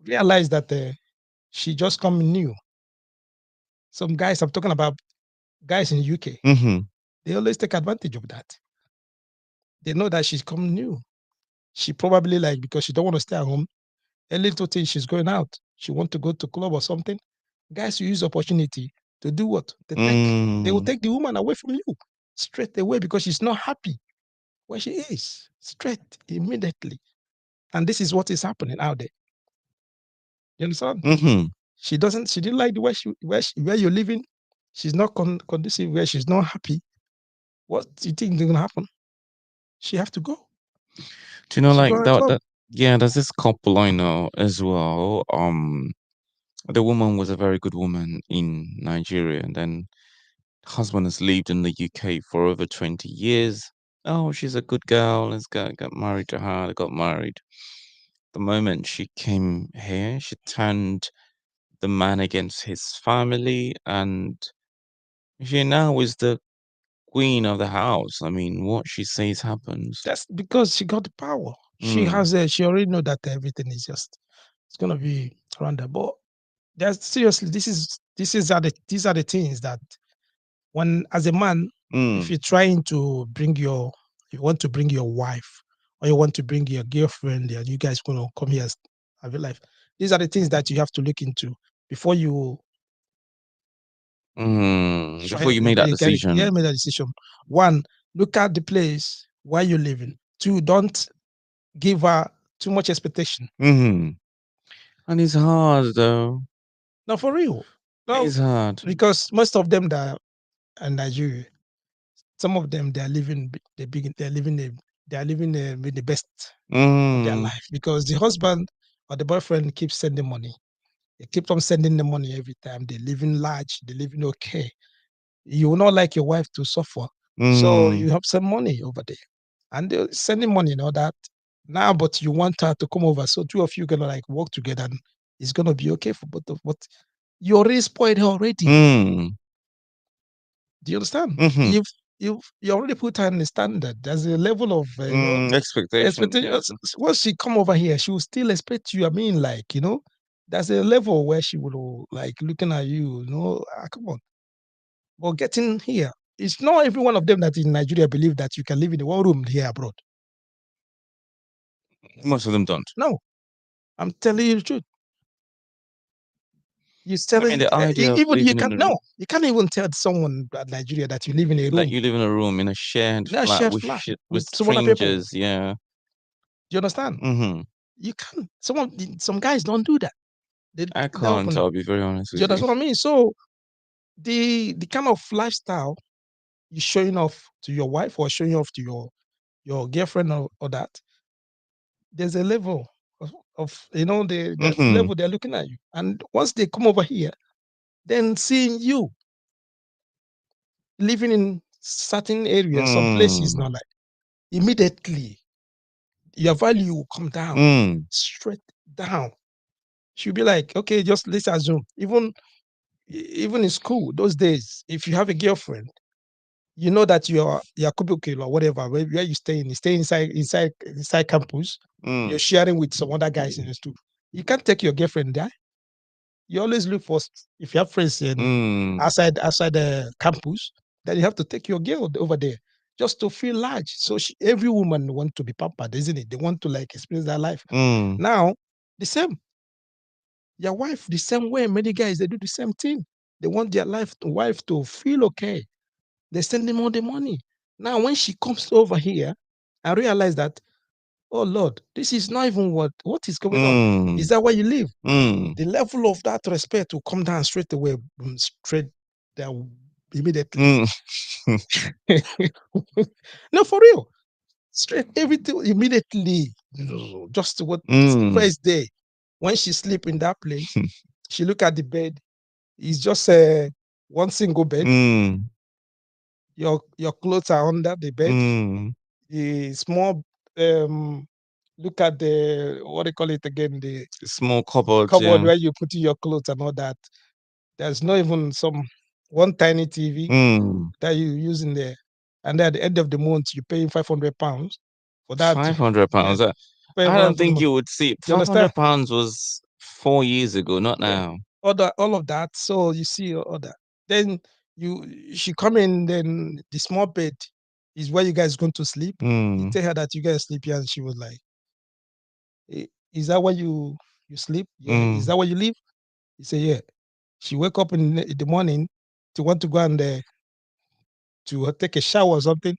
realize that she just come new. Some guys, I'm talking about guys in UK, Mm-hmm. they always take advantage of that. They know that she's come new. She probably like because she don't want to stay at home. A little thing she's going out. She want to go to club or something. Guys will use opportunity to do what? They will Mm. take the woman away from you straight away because she's not happy where she is. Straight immediately. And this is what is happening out there. You understand? Mm-hmm. She didn't like the way where you're living. She's not conducive where she's not happy. What do you think is gonna happen? She have to go. Do you know, She go like a that? club. That yeah. There's this couple I know as well. The woman was a very good woman in Nigeria, and then husband has lived in the UK for over 20 years. Oh, she's a good girl. Let's get married to her. They got married. The moment she came here, she turned the man against his family, and she now is the queen of the house. I mean, what she says happens. That's because she got the power. Mm, She already know that everything is just it's gonna be around there. But there's seriously these are the things that when as a man, if mm, you're trying to you want to bring your wife or you want to bring your girlfriend and you guys gonna come here have your life. These are the things that you have to look into before you Before try you made that get it. Yeah, decision. make that decision. One, look at the place where you're living. Two, don't give her too much expectation. Mm, and it's hard though. No, for real. No, It's hard. because most of them that are in Nigeria, some of them they are living they are living with the best of their Mm, life because the husband or the boyfriend keeps sending money. They keep on sending the money every time. They're living large, they're living okay. You will not like your wife to suffer. So mm, you have some money over there. And they're sending money and all that. Now, but you want her to come over. So two of you gonna like work together and it's gonna be okay for both of but you already spoiled her already. mm, Do you understand? mm-hmm. you already put her in the standard. There's a level of Expectations, expectation. yeah. Once she come over here, she will still expect you. I mean, like, there's a level where she will like looking at you. Come on. But getting here, it's not every one of them that in Nigeria believe that you can live in the one room here abroad. Most of them don't. No, I'm telling you the truth. You I tell mean, the idea of even you living in can't a no, you can't even tell someone at Nigeria that you live in a like room, you live in a room in a shared not a flat shared with flat with with some other people. strangers, yeah. Do you understand? Mm-hmm. You can't. Some guys don't do that. They I that can't, openly. I'll be very honest Do you with you. understand what I mean? So the kind of lifestyle you're showing off to your wife or showing off to your girlfriend or that, there's a level the Mm-hmm. level they're looking at you. And once they come over here, then seeing you living in certain areas, some places Mm. now, like immediately your value will come down, Mm. straight down. She'll be like, okay, just let's assume, even in school, those days, if you have a girlfriend, you know that your cubicle or whatever, where you stay inside campus, you're Mm. sharing with some other guys in the school. You can't take your girlfriend there. You always look for if you have friends in Mm. outside the campus, then you have to take your girl over there just to feel large. So every woman want to be pampered, isn't it? They want to like experience that life. Mm. Now, the same, your wife, the same way. Many guys they do the same thing. They want their wife to feel okay. They send them all the money. Now, when she comes over here, I realize that, oh Lord, this is not even what is going on. Is Mm. that where you live? Mm. The level of that respect will come down straight away, straight down immediately. Mm. No, for real. Straight everything immediately. Just what Mm. first day. When she sleep in that place, she look at the bed. It's just one single bed. Mm. Your clothes are under the bed. Mm. The small look at the what do you call it again? The Small cupboards, cupboard yeah. where you put in your clothes and all that. There's not even one tiny TV Mm. that you use in there. And then at the end of the month, you're paying £500 for that. 500 Yeah, pounds. pay I don't for the think month. you would see it. Do you understand? 500 pounds was 4 years ago, not Yeah, now. all of that. So you see all that. Then she come in. Then the small bed is where you guys going to sleep. You Mm. tell her that you guys sleep here, and she was like, Is that where you sleep? Yeah. Is Mm. that where you live?" He said, "Yeah." She wake up in the morning to want to go and to take a shower or something. Mm.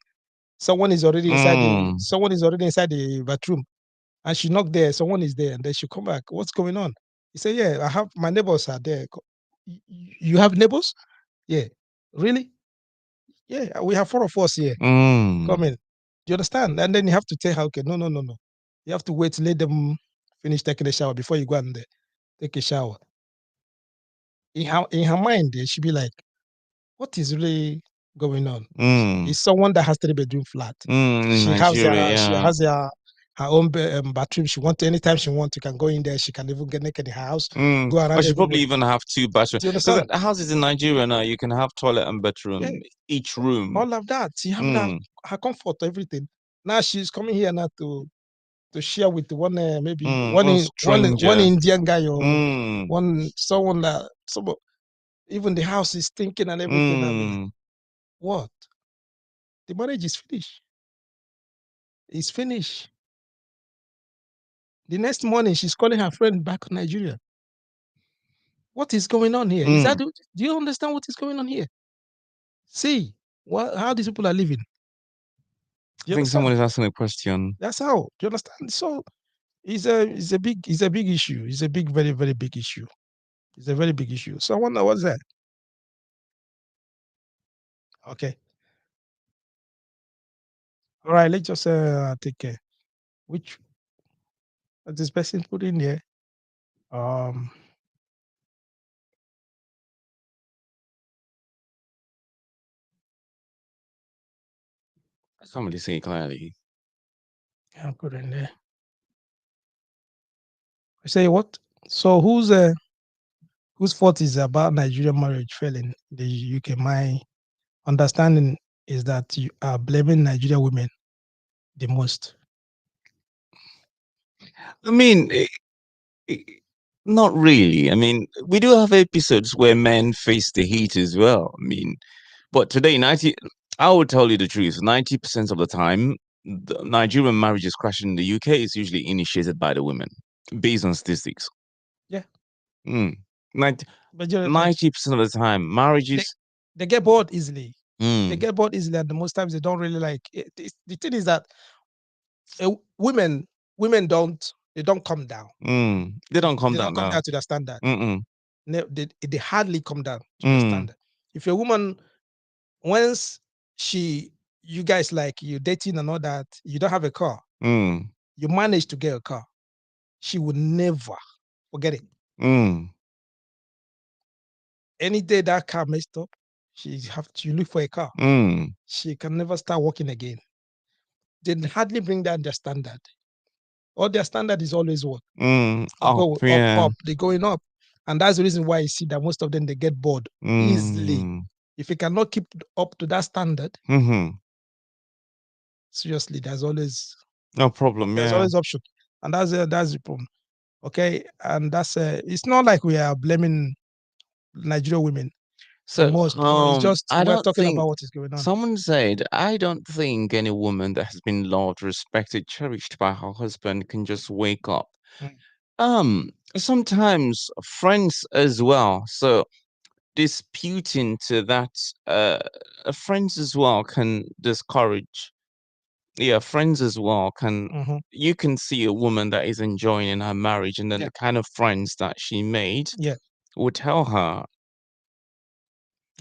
Someone is already inside the bathroom, and she knocked there. Someone is there, and then she come back. What's going on? He said, "Yeah, I have my neighbors are there." You have neighbors? Yeah. Really? Yeah, we have four of us here. Mm. Come in. Do you understand? And then you have to tell her, okay, no, no, no, no. You have to wait, let them finish taking a shower before you go and take a shower. In her mind, she'll be like, what is really going on? Mm. Is someone that has 3 bedroom flat. In Nigeria, She yeah. has her own bathroom. She wants anytime she wants, you can go in there. She can even get naked in her house, Mm. go I around should probably everywhere. even have two bathrooms Do you because understand? the houses in Nigeria now you can have toilet and Yeah, bedroom each room. all of that. She have that Mm. her comfort, everything. Now she's coming here now to share with one maybe Mm. One one stranger. Indian guy or Mm. one someone that even the house is stinking and everything. I'll be like, Mm. what? The marriage is finished. It's finished. The next morning, she's calling her friend back in Nigeria. What is going on here? Mm. Do you understand what is going on here? See how these people are living. Do I you think understand? someone is asking a question. That's how. Do you understand? So it's a big issue. It's a big, very, very big issue. It's a very big issue. So I wonder what's that? Okay. All right. Let's just take care. Which this person put in there? Um. I can't really see it clearly. Yeah, put in there. I say what? So whose fault is about Nigerian marriage failing in the UK? My understanding is that you are blaming Nigerian women the most. I mean, not really. I mean, we do have episodes where men face the heat as well. I mean, but today, I will tell you the truth, 90% of the time, the Nigerian marriages crashing in the UK is usually initiated by the women, based on statistics. Yeah. Mm. 90, Majority. 90% of the time, They, marriages. they get bored easily. They Mm, get bored easily, and the most times they don't really like it. The thing is that women they don't come down. they don't come They don't down come now. down to the standard. Mm-mm. They hardly come down to your Mm, standard. If a woman, once you guys like you dating and all that, you don't have a car, mm, you manage to get a car, she will never forget it. mm, Any day that car messed up, she have to look for a car. mm, She can never start working again. They hardly bring down their standard. Or their standard is always what? up, Go up, yeah. up. They're going up. And that's the reason why you see that most of them they get bored easily. Mm, If you cannot keep up to that standard, mm-hmm. seriously, No problem, there's yeah. always option. And that's the problem. Okay. And that's it's not like we are blaming Nigerian women the So, most. It's just I we're don't talking think about what is going on. someone said, I don't think any woman that has been loved, respected, cherished by her husband can just wake up. Mm. Sometimes friends as well. So disputing to that, uh, friends as well can discourage. Yeah, friends as well can. Mhm. You can see a woman that is enjoying in her marriage, and then Yeah. the kind of friends that she made Yeah. would tell her,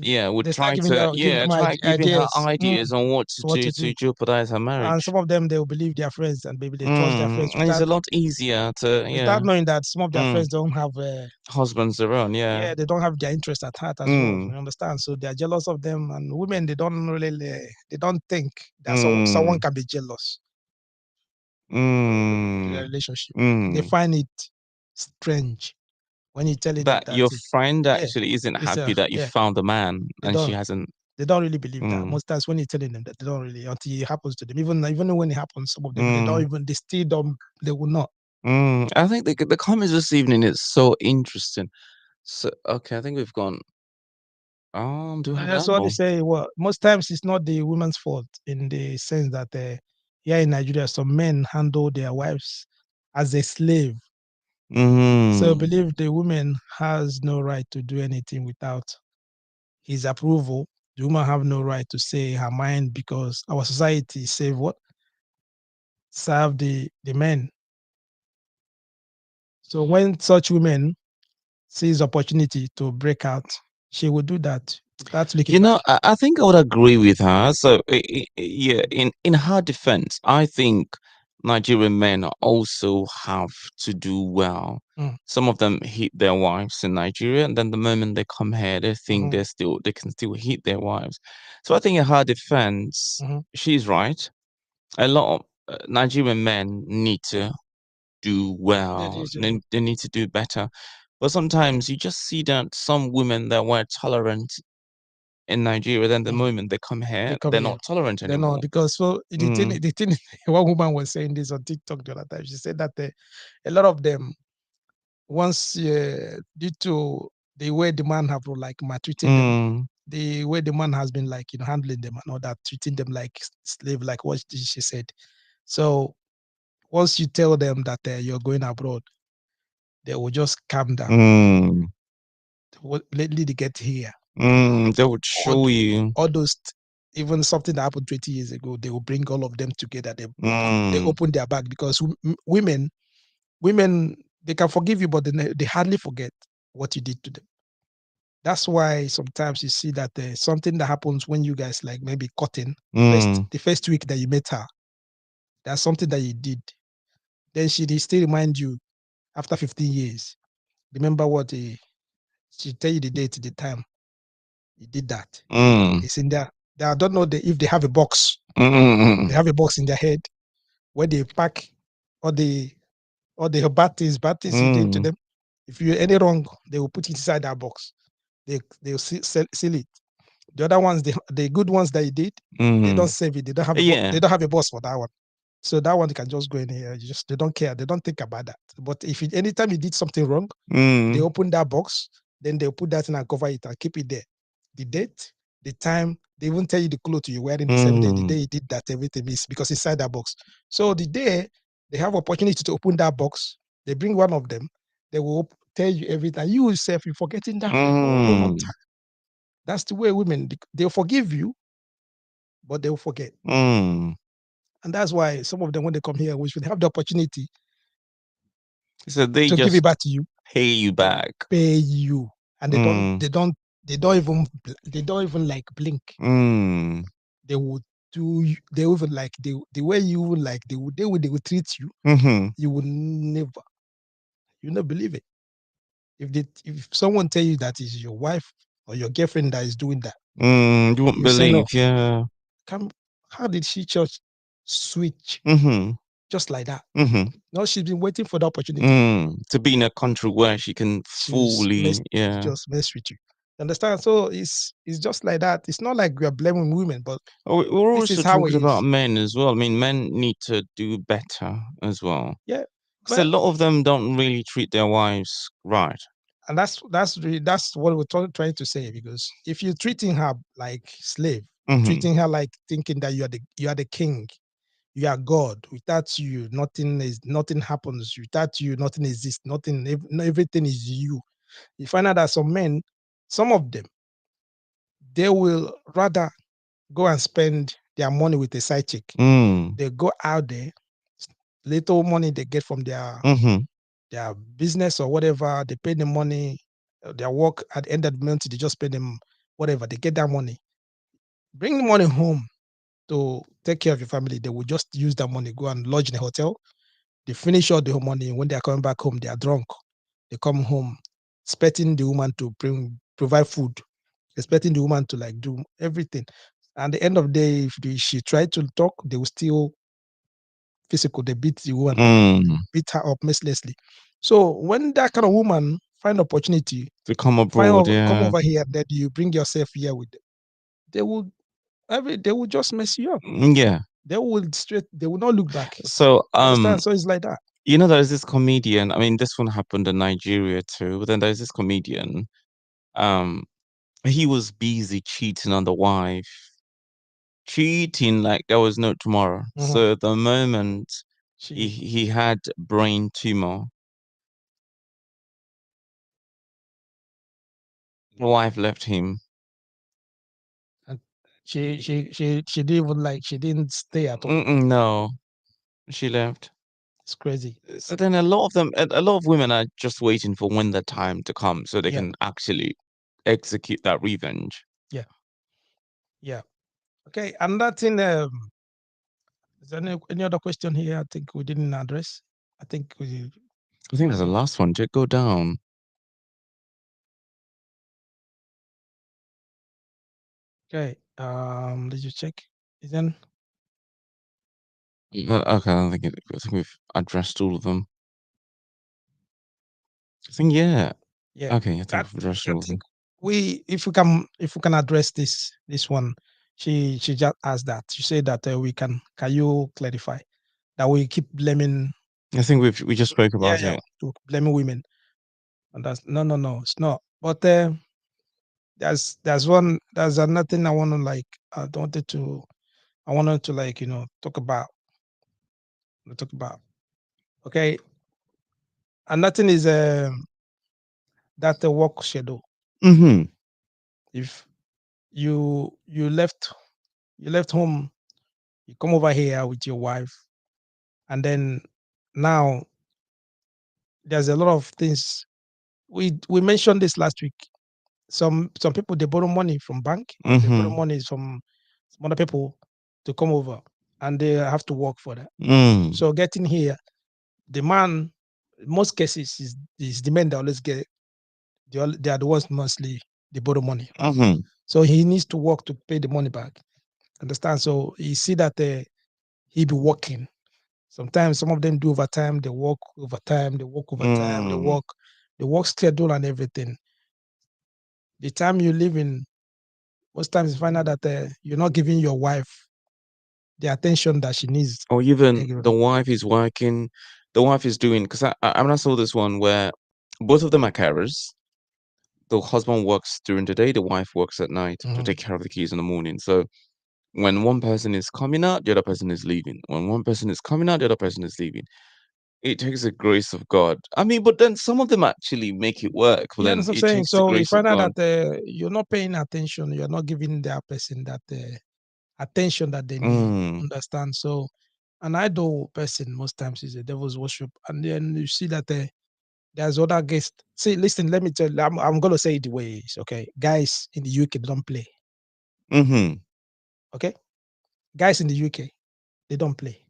yeah, would They start try giving to, them try giving her ideas. ideas on what to What do to to do. jeopardize her And some marriage. of them they will believe their friends and maybe they trust their friends And it's a lot easier to, without yeah, knowing that some of their mm, friends don't have husbands their own, yeah. yeah, they don't have their interest at heart as well. Mm, You understand? So they're jealous of them, and women they don't really they don't think that someone mm, can be jealous to their mm, relationship. They mm. find it strange when you tell them That that your friend yeah, actually isn't it's happy that you yeah, found a man they and she don't hasn't. they don't really believe that. Mm, Most times when you're telling them that they don't really until it happens to them. Even when it happens, some of them mm, they still don't they will not. I think the comments this evening is so interesting. So, okay, I think we've gone. Do we And have that's what they ammo? say. Well, most times it's not the woman's fault in the sense that here in Nigeria, some men handle their wives as a slave. So I Mm, believe the woman has no right to do anything without his approval. The woman have no right to say her mind because our society save what? Serve the men. So when such women sees opportunity to break out, she will do that without looking back. I think I would agree with her. So, yeah, in her defense, I think Nigerian men also have to do well. Mm, Some of them hit their wives in Nigeria, and then the moment they come here, they think mhm, they can still hit their wives. So I think in her defense, mhm. she's right. A lot of Nigerian men need to do That well. is, They need to do better. But sometimes you just see that some women that were tolerant in Nigeria, then the mm. moment they come They here, come they're here. not tolerant They know anymore. because so Mm, the thing one woman was saying this on TikTok the other time. She said that a lot of them once due to the way the man have like maltreated them, mm, the way the man has been like handling them and all that, treating them like slave, like what she said. So once you tell them that you're going abroad, they will just calm down. mm, Lately they get here. they would All, show you. all those even something that happened 20 years ago, they will bring all of them together. They Mm, open their bag because women they can forgive you, but they hardly forget what you did to them. That's why sometimes you see that something that happens when you guys like maybe cutting mm, the first week that you met her, that's something that you did. Then they still remind you after 15 years. Remember what she tell you the date, the time you did that. mm, It's in there. I don't know if they have a box. mm, They have a box in their head where they pack all the bad things you did to mm, them. If you any wrong, they will put it inside that box. They'll seal it. The other ones, the good ones that you did, they don't save it. They don't have Yeah. they don't have a boss for that one. So that one can just go in here. They don't care. They don't think about that. But if anytime you did something wrong, they open that box, then they'll put that in and cover it and keep it there. The date, the time, they even tell you the clothes you're wearing the same day. The day you did that, everything is because inside that box. So the day they have opportunity to open that box, they bring one of them, they will tell you everything. You yourself, you're forgetting that for a long time. That's the way women, they'll forgive you, but they'll forget. And that's why some of them, when they come here, we should have the opportunity So they to give it back to you, pay you back. pay you, and they don't even like blink. They would do. They even like the way you would like. They would treat you. You would never believe it. If someone tell you that is your wife or your girlfriend that is doing that, you won't say no. believe, yeah. How did she just switch just like that? No, she's been waiting for the opportunity to be in a country where she can fully, just mess with you. Understand? So it's just like that. It's not like we are blaming women, but we're this is also how talking it about is. men as well. I mean, men need to do better as well. Yeah, because a lot of them don't really treat their wives right. And that's what we're trying to say. Because if you're treating her like slave, treating her like thinking that you are the king, you are God. Without you, nothing happens. Without you, nothing exists. Everything is you. You find out that some men, some of them, they will rather go and spend their money with a side chick. They go out there, little money they get from their business or whatever, they pay the money, their work at the end of the month, they just pay them whatever, they get that money. Bring the money home to take care of your family. They will just use that money, go and lodge in a hotel. They finish all the whole money. When they are coming back home, they are drunk. They come home, expecting the woman to provide food, expecting the woman to like do everything. And at the end of the day, if she tried to talk, they will still physical. They beat the woman, beat her up mercilessly. So when that kind of woman find opportunity to come abroad, come over here, that you bring yourself here with them, they will just mess you up. Yeah. They will not look back. So So it's like that. You know, there's this comedian. I mean, this one happened in Nigeria too, but then there's this comedian. He was busy cheating on the wife, cheating like there was no tomorrow. So the moment he had brain tumor, the wife left him. And she didn't even she didn't stay at all. No, she left. It's crazy. So then a lot of women are just waiting for when the time to come so they can actually execute that revenge. Yeah. Yeah. Okay. Another thing, is there any other question here? I think we didn't address. I think there's the last one. Just go down. Okay. Did you check? Is then okay, I think we've addressed all of them. I think yeah. Okay, I think we've addressed all of them. If we can address this one, she just asked that. She said that can you clarify that we keep blaming? I think we just spoke about it. Blaming women, and that's no, it's not. But there's another thing I want to I wanted to talk about. Okay, and nothing is that the work schedule. If you left home, you come over here with your wife, and then now there's a lot of things. We mentioned this last week. Some people, they borrow money from bank, or they borrow money from some other people to come over, and they have to work for that. So getting here, the man, in most cases, is the men that always get. They are the ones mostly they borrow money. So he needs to work to pay the money back. Understand? So you see that he be working. Sometimes some of them do overtime. They work overtime. They work overtime. They work schedule and everything. The time you live in Most times you find out that you're not giving your wife the attention that she needs. Or even Regularly. the wife is working, the wife is doing, because I saw this one where both of them are carers. The husband works during the day, the wife works at night to Mhm. take care of the kids in the morning. So when one person is coming out, the other person is leaving. When one person is coming out, the other person is leaving. It takes the grace of God. I mean, but then some of them actually make it work. But Yeah, then that's what I'm it saying. takes the So you grace of find out God. that you're not paying attention. You're not giving that person that attention that they need. Mm, Understand? So an idle person most times is a devil's worship, and then you see that there's other guests. See, listen. Let me tell you. I'm gonna say it the way it is. Okay, guys in the UK they don't play. mm-hmm. Okay, guys in the UK they don't play.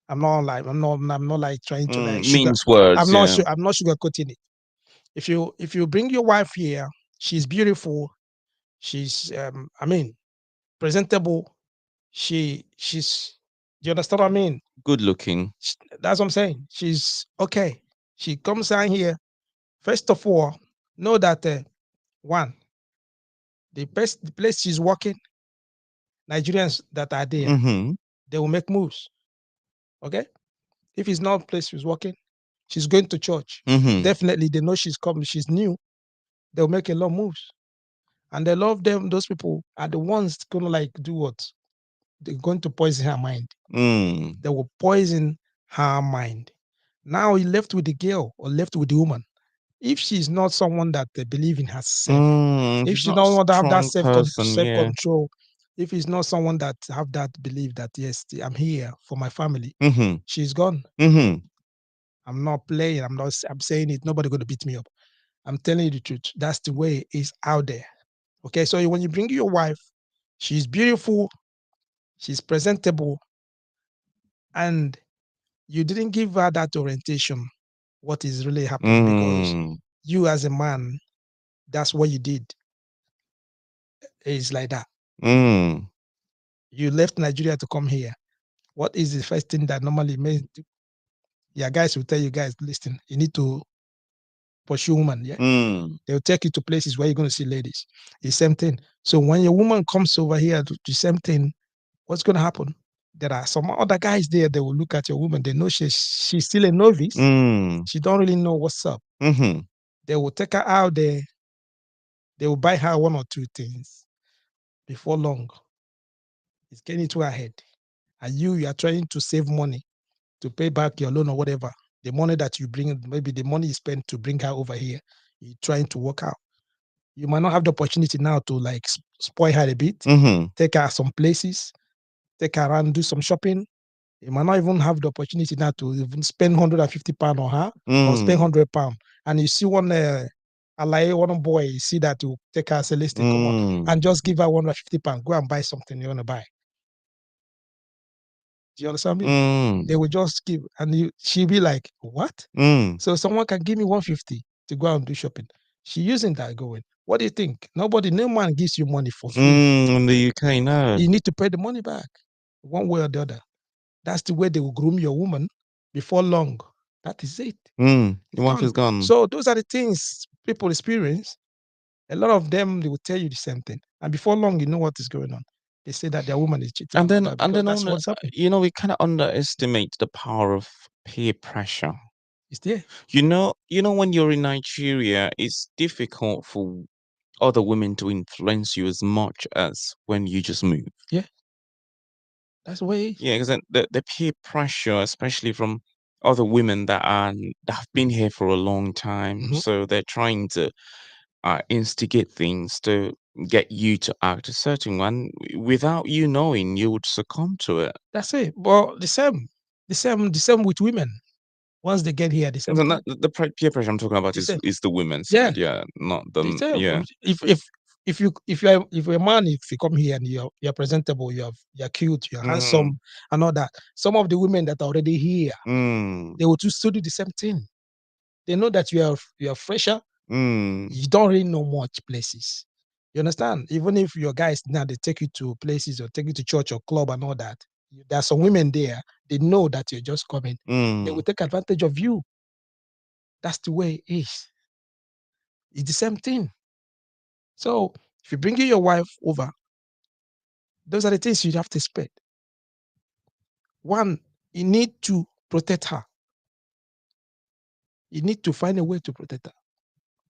I'm not like trying to like sugar. Means words, I'm not yeah. sure. I'm not sugarcoating it. If you bring your wife here, she's beautiful. She's I mean presentable. She's. Do you understand what I mean? Good looking. That's what I'm saying. She's okay. She comes down here. First of all, know that one, the place she's working, Nigerians that are there, Mm-hmm. they will make moves. Okay. If it's not a place she's working, she's going to church. Mm-hmm. Definitely, they know she's coming. She's new. They'll make a lot of moves, and they love them. Those people are the ones gonna like do what? They're going to poison her mind. Mm. They will poison her mind. Now he left with the girl or left with the woman. If she's not someone that they believe in herself, if She's she not a don't want to have that strong person, self yeah. control, if it's not someone that have that belief that yes, I'm here for my family, Mm-hmm. she's gone. Mm-hmm. I'm not playing. I'm saying it. Nobody going to beat me up. I'm telling you the truth. That's the way it's out there. Okay. So when you bring your wife, she's beautiful, she's presentable, and you didn't give her that orientation. What is really happening? Because Mm. you as a man, that's what you did. It's like that. Mm. You left Nigeria to come here. What is the first thing that normally men do? Yeah, guys will tell you guys, listen, you need to pursue woman. Yeah. Mm. They'll take you to places where you're going to see ladies. The same thing. So when your woman comes over here to the same thing, what's going to happen? There are some other guys there. They will look at your woman. They know she's still a novice. Mm. She don't really know what's up. Mm-hmm. They will take her out there. They will buy her one or two things. Before long, it's getting to her head. And you are trying to save money to pay back your loan or whatever. The money that you bring, maybe the money you spend to bring her over here, you're trying to work out. You might not have the opportunity now to like spoil her a bit, Mm-hmm. take her some places, take her around, do some shopping. You might not even have the opportunity now to even spend £150 on her or spend Mm. £100. And you see one boy, you see that you take her, say, listen, come on, Mm. and just give her £150. Go and buy something you want to buy. Do you understand me? Mm. They will just give, and she'll be like, what? Mm. So someone can give me 150 to go and do shopping. She using that going. What do you think? No man gives you money for free. In the UK, no. You need to pay the money back one way or the other. That's the way they will groom your woman before long. That is it. It's Your wife gone. is gone. So those are the things people experience. A lot of them, they will tell you the same thing. And before long, you know what is going on. They say that their woman is cheating And and all then that and because then that's on what's happening. we kind of underestimate the power of peer pressure. It's there. You know when you're in Nigeria, it's difficult for other women to influence you as much as when you just move. Yeah. That's the way it is. Yeah, because the peer pressure, especially from other women that have been here for a long time, Mhm. so they're trying to instigate things to get you to act a certain one. Without you knowing, you would succumb to it. That's it. Well, the same with women. Once they get here, the And same then thing. peer pressure I'm talking about The same. is the women's Yeah. side, yeah, not The the same. yeah. If you're a man, if you come here and you're presentable, you're cute, you're Mm, handsome, and all that. Some of the women that are already here, mm, they will still do the same thing. They know that you are fresher. mm, You don't really know much places. You understand? Even if your guys now they take you to places or take you to church or club and all that, there are some women there. They know that you're just coming. They will mm, take advantage of you. That's the way it is. It's the same thing. So if you bring your wife over, Those are the things you have to expect. One, you need to protect her. You need to find a way to protect her.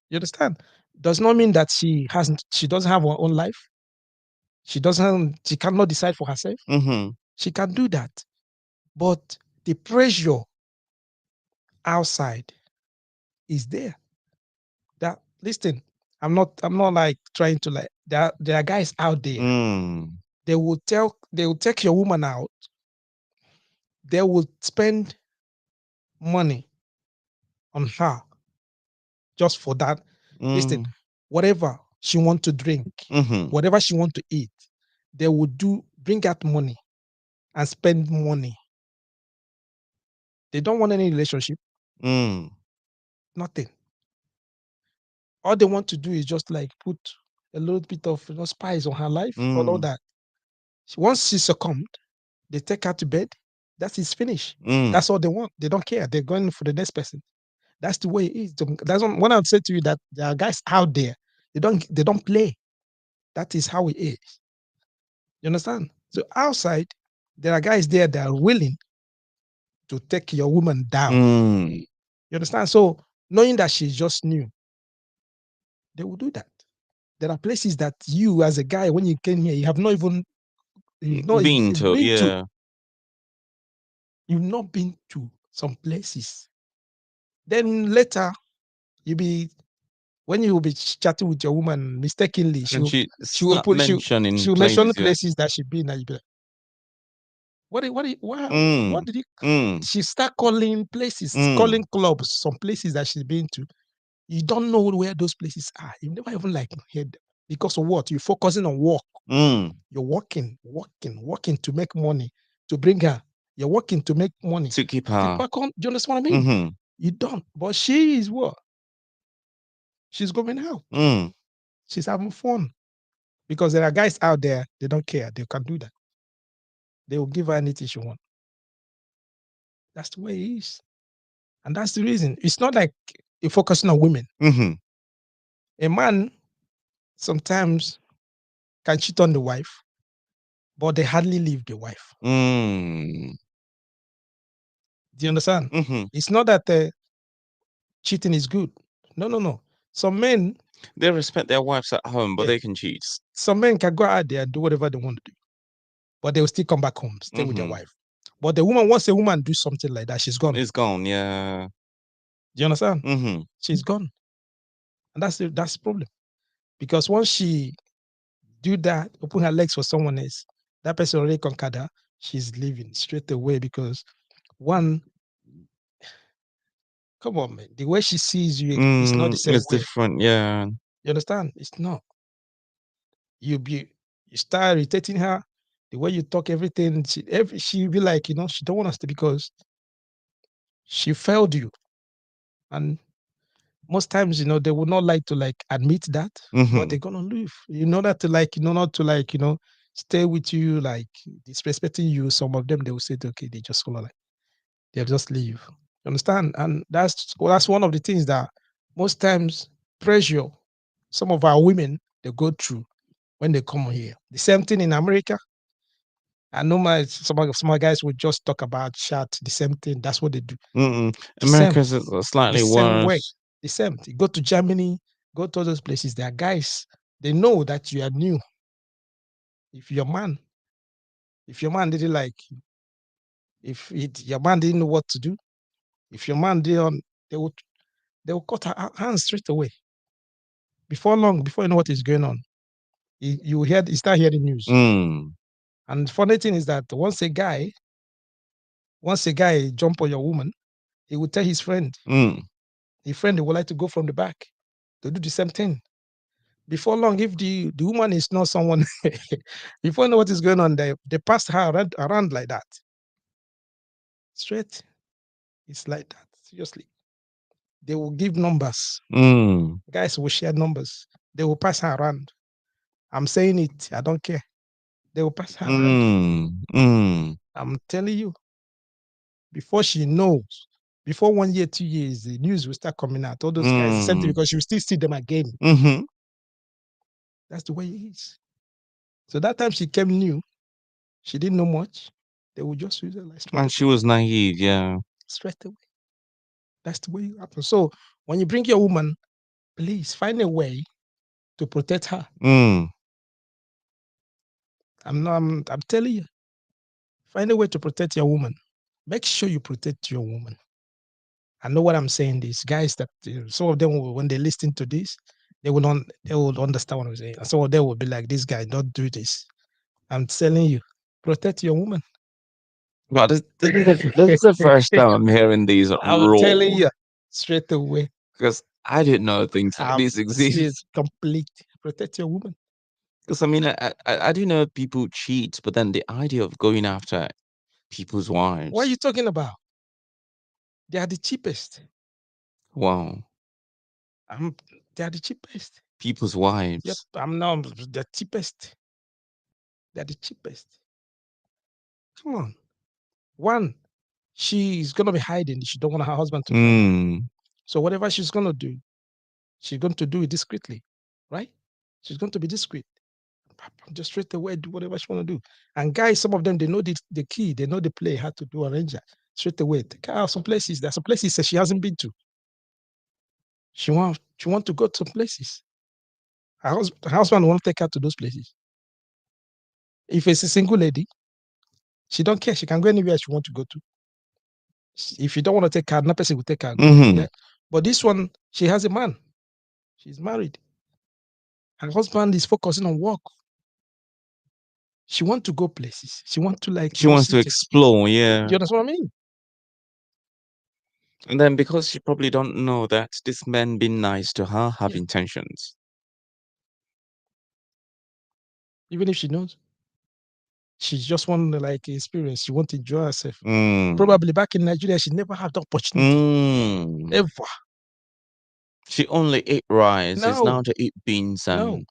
You understand? Does not mean that she doesn't have her own life. She cannot decide for herself. Mm-hmm. She can do that. But the pressure outside is there. That listen, I'm not like trying to like there are guys out there. Mm. They will take your woman out. They will spend money on her just for that. Listen, Mm. whatever she want to drink, Mm-hmm. whatever she want to eat, they will bring out money and spend money. They don't want any relationship, Mm. nothing. All they want to do is just like put a little bit of spice on her life or all Mm. that. Once she succumbed, they take her to bed. That is finished. Mm. That's all they want. They don't care. They're going for the next person. That's the way it is. That's when I would say to you that there are guys out there. They don't play. That is how it is. You understand? So outside, there are guys there that are willing to take your woman down. Mm. You understand? So knowing that she's just new, they will do that. There are places that you, as a guy, when you came here, you have not even you've not Been to, been to. yeah. You've not been to some places. Then later, you be when you will be chatting with your woman mistakenly, And she she will start put mentioning she'll mention places, yeah. places that she been. And you be like, what Mm. did you? Mm. She start calling places, Mm. calling clubs, some places that she's been to. You don't know where those places are. You never even like heard them. Because of what? You're focusing on work. Mm. You're working to make money to bring her. You're working to make money To keep to keep her. her on. Do you understand what I mean? Mm-hmm. You don't. But she is what? She's going out. Mm. She's having fun. Because there are guys out there, they don't care. They can do that. They will give her anything she wants. That's the way it is. And that's the reason. It's not like you're focusing on women. Mm-hmm. A man sometimes can cheat on the wife, but they hardly leave the wife. Mm. Do you understand? Mm-hmm. It's not that cheating is good. No, no, no. Some men, They respect their wives at home, but yeah, they can cheat. some men can go out there and do whatever they want to do, but they will still come back home, stay with their Mm-hmm. wife. But the woman, once a woman do something like that, she's gone. It's gone, yeah. Do you understand? Mm-hmm. She's gone, and that's the problem. Because once she do that, open her legs for someone else, that person already conquered her. She's leaving straight away because one, come on, man, the way she sees you is not the Mm. same It's way. different, yeah. You understand? It's not. You start irritating her, the way you talk, everything. She be like, she don't want us to because she failed you, and most times, they would not like to like admit that, but Mm-hmm. they're gonna leave in order to like, not to like, stay with you, like disrespecting you. Some of them they will say, okay, they just follow like they'll just leave. You understand? And that's one of the things that most times pressure some of our women they go through when they come here. The same thing in America. I know some guys would just talk about chat. The same thing. That's what they do. Mm-mm. The same. America's The slightly same way. worse. The same. You go to Germany, go to those places. There are guys. They know that you are new. If your man, if your man didn't like, your man didn't know what to do. If your man didn't, they would they will cut her hands straight away. Before long, before you know what is going on, you start hearing news. Mm. And the funny thing is that once a guy jump on your woman, he will tell his friend. Mm. His friend would like to go from the back. They do the same thing. Before long, if the woman is not someone, before you know what is going on, they pass her around like that. Straight. It's like that. Seriously. They will give numbers. Mm. Guys will share numbers. They will pass her around. I'm saying it. I don't care. They will pass her around. Mm. Mm. I'm telling you. Before she knows, before 1 year, 2 years, the news will start coming out. All those guys, the same thing Mm. because you still see them again. Mm-hmm. That's the way it is. So that time she came new, she didn't know much. They would just use her like And she was naive, yeah. straight away. That's the way it happens. So when you bring your woman, please find a way to protect her. Mm. I'm telling you, find a way to protect your woman. Make sure you protect your woman. I know what I'm saying. These guys that some of them when they listen to this, they will understand what I'm saying. And some of them will be like, "This guy, don't do this." I'm telling you, protect your woman. But this is the first time I'm hearing these I'm raw, telling you straight away. because I didn't know things like this exist. Serious, complete. Protect your woman. Because I mean, I do know people cheat, but then the idea of going after people's What are you wives, talking about? They are the cheapest. wow, I'm, they are the cheapest. people's Yep, wives. I'm now the cheapest. They're the cheapest. Come on. One, she's gonna be hiding. She don't want her husband to find out. Mm. So whatever she's gonna do, she's going to do it discreetly, right? She's going to be discreet. Just straight away do whatever she want to do. And guys, some of them they know the key, they know the play, how to do arrange that straight away. Take her out some places. There's some places that she hasn't been to. She want to go to some places. Her husband won't take her to those places. If it's a single lady, she don't care. She can go anywhere she want to go to. If you don't want to take her, no person will take her. Go Mm-hmm. there. But this one, she has a man. She's married. Her husband is focusing on work. She want to go places. She want to like She wants to cities. explore, Do yeah. you understand what I mean? And then because she probably don't know that this man being nice to her have Yeah. intentions. Even if she knows, she just want to like experience. She want to enjoy herself. Mm. Probably back in Nigeria, she never had the opportunity Mm. ever. She only ate rice. It's now No, to eat beans no. and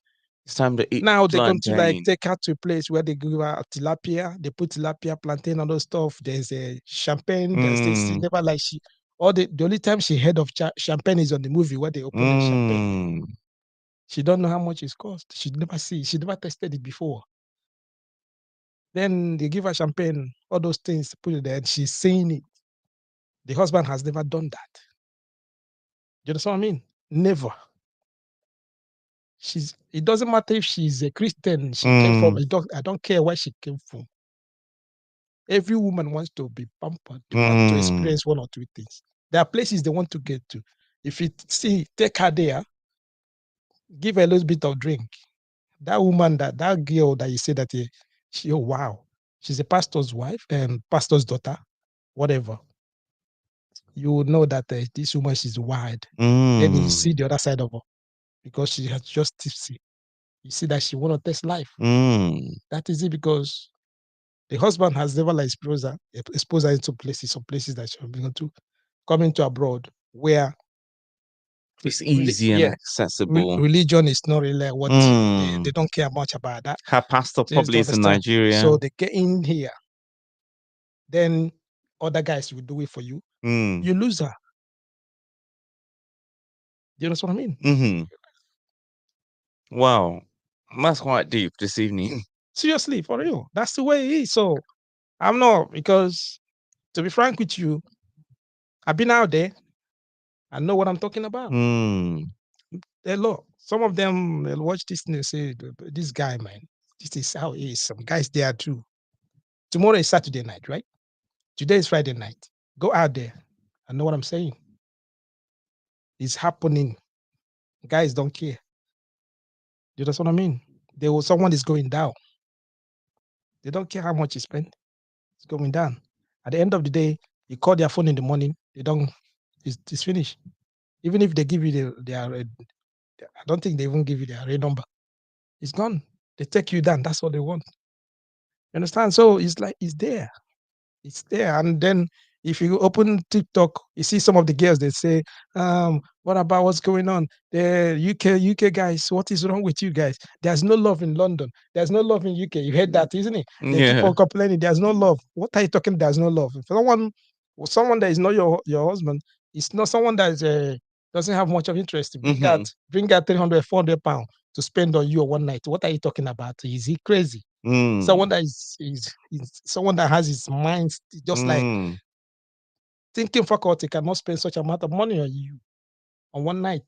it's time to eat Now they're going to like plantain. take her to a place where they give her tilapia. They put tilapia, plantain, all those stuff. There's a champagne. There's this. She Mm. never like she. All the only time she heard of champagne is on the movie where they open the champagne. Mm. She don't know how much it's cost. She never see. She never tested it before. Then they give her champagne, all those things, put it there, and she's saying it. The husband has never done that. You understand what I mean? Never. It doesn't matter if she's a Christian, she came from, Mm. I don't care where she came from. Every woman wants to be pampered. They want to Mm. experience one or two things. There are places they want to get to. If you see, take her there, give her a little bit of drink. That woman, that girl that you say that she, oh wow, she's a pastor's wife and pastor's daughter, whatever. You will know that this woman she's wild. Then you Mm. see the other side of her because she has just tipsy. You see that she want to test life. Mm. That is it because the husband has never like exposed her into places, some places that she has been to, coming to abroad where It's easy and yeah, accessible. religion is not really what Mm. they don't care much about that. Her pastor They just probably don't is in understand. Nigeria. So they get in here, then other guys will do it for you. Mm. You lose her. Do you understand what I mean? Mm-hmm. Wow. That's quite deep this evening. Seriously, for real. That's the way it is. So I'm not, because to be frank with you, I've been out there. I know what I'm talking about. Mm. A lot. Some of them they'll watch this and they say, this guy, man, this is how he is. Some guys there too. Tomorrow is Saturday night, right? Today is Friday night. Go out there. I know what I'm saying. It's happening. Guys don't care. You know what I mean? Someone is going down. They don't care how much you spend. It's going down. At the end of the day, you call their phone in the morning. They don't. It's finished. Even if they give you their, I don't think they even give you their array number. It's gone. They take you down. That's what they want. You understand? So it's like it's there. It's there. And then if you open TikTok, you see some of the girls, they say, what about what's going on? The UK guys, what is wrong with you guys? There's no love in London. There's no love in UK. You heard that, isn't it? They keep Yeah. on complaining. There's no love. What are you talking? There's no love. If someone that is not your husband, it's not someone that is doesn't have much of interest. Mhm. Bring out 300, 400 pounds to spend on you one night. What are you talking about? Is he crazy? Someone Mm. that is someone that has his mind just like Mm. thinking faculty cannot spend such amount of money on you on one night.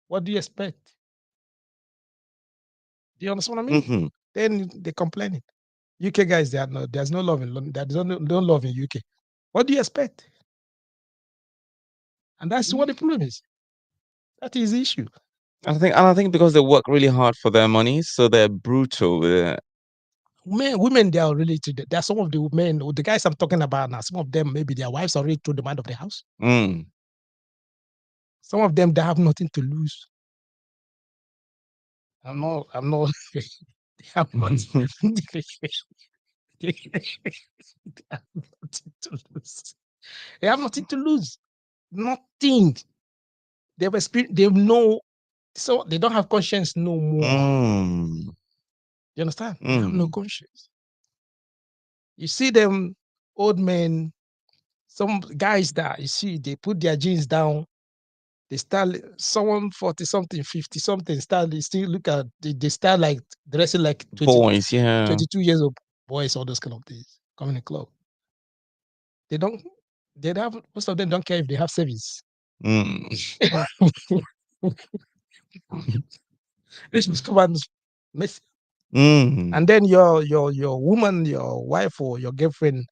What do you expect? Do you understand what I mean? Mhm. Then they complaining. UK guys, there's no love in London. There's no love in UK. What do you expect? And that's what the problem is. That is the issue. I think because they work really hard for their money, so they're brutal with it. Women, they are really there are some of the men, the guys I'm talking about now, some of them maybe their wives already through the mind of the house. Mm. Some of them they have nothing to lose. I'm not they have nothing, they have nothing to lose. They have nothing to lose. Nothing. They've experienced, they know, so they don't have conscience no more. Mm. You understand? They have no Mm. conscience. You see them old men, some guys that you see, they put their jeans down, they start someone 40 something, 50 something, start they still look at they start like dressing like Boys, yeah. 22 years old boys, all those kind of things, coming in club. They don't they have most of them don't care if they have savings. Mm. This must come and mess. Mm. And then your woman, your wife or your girlfriend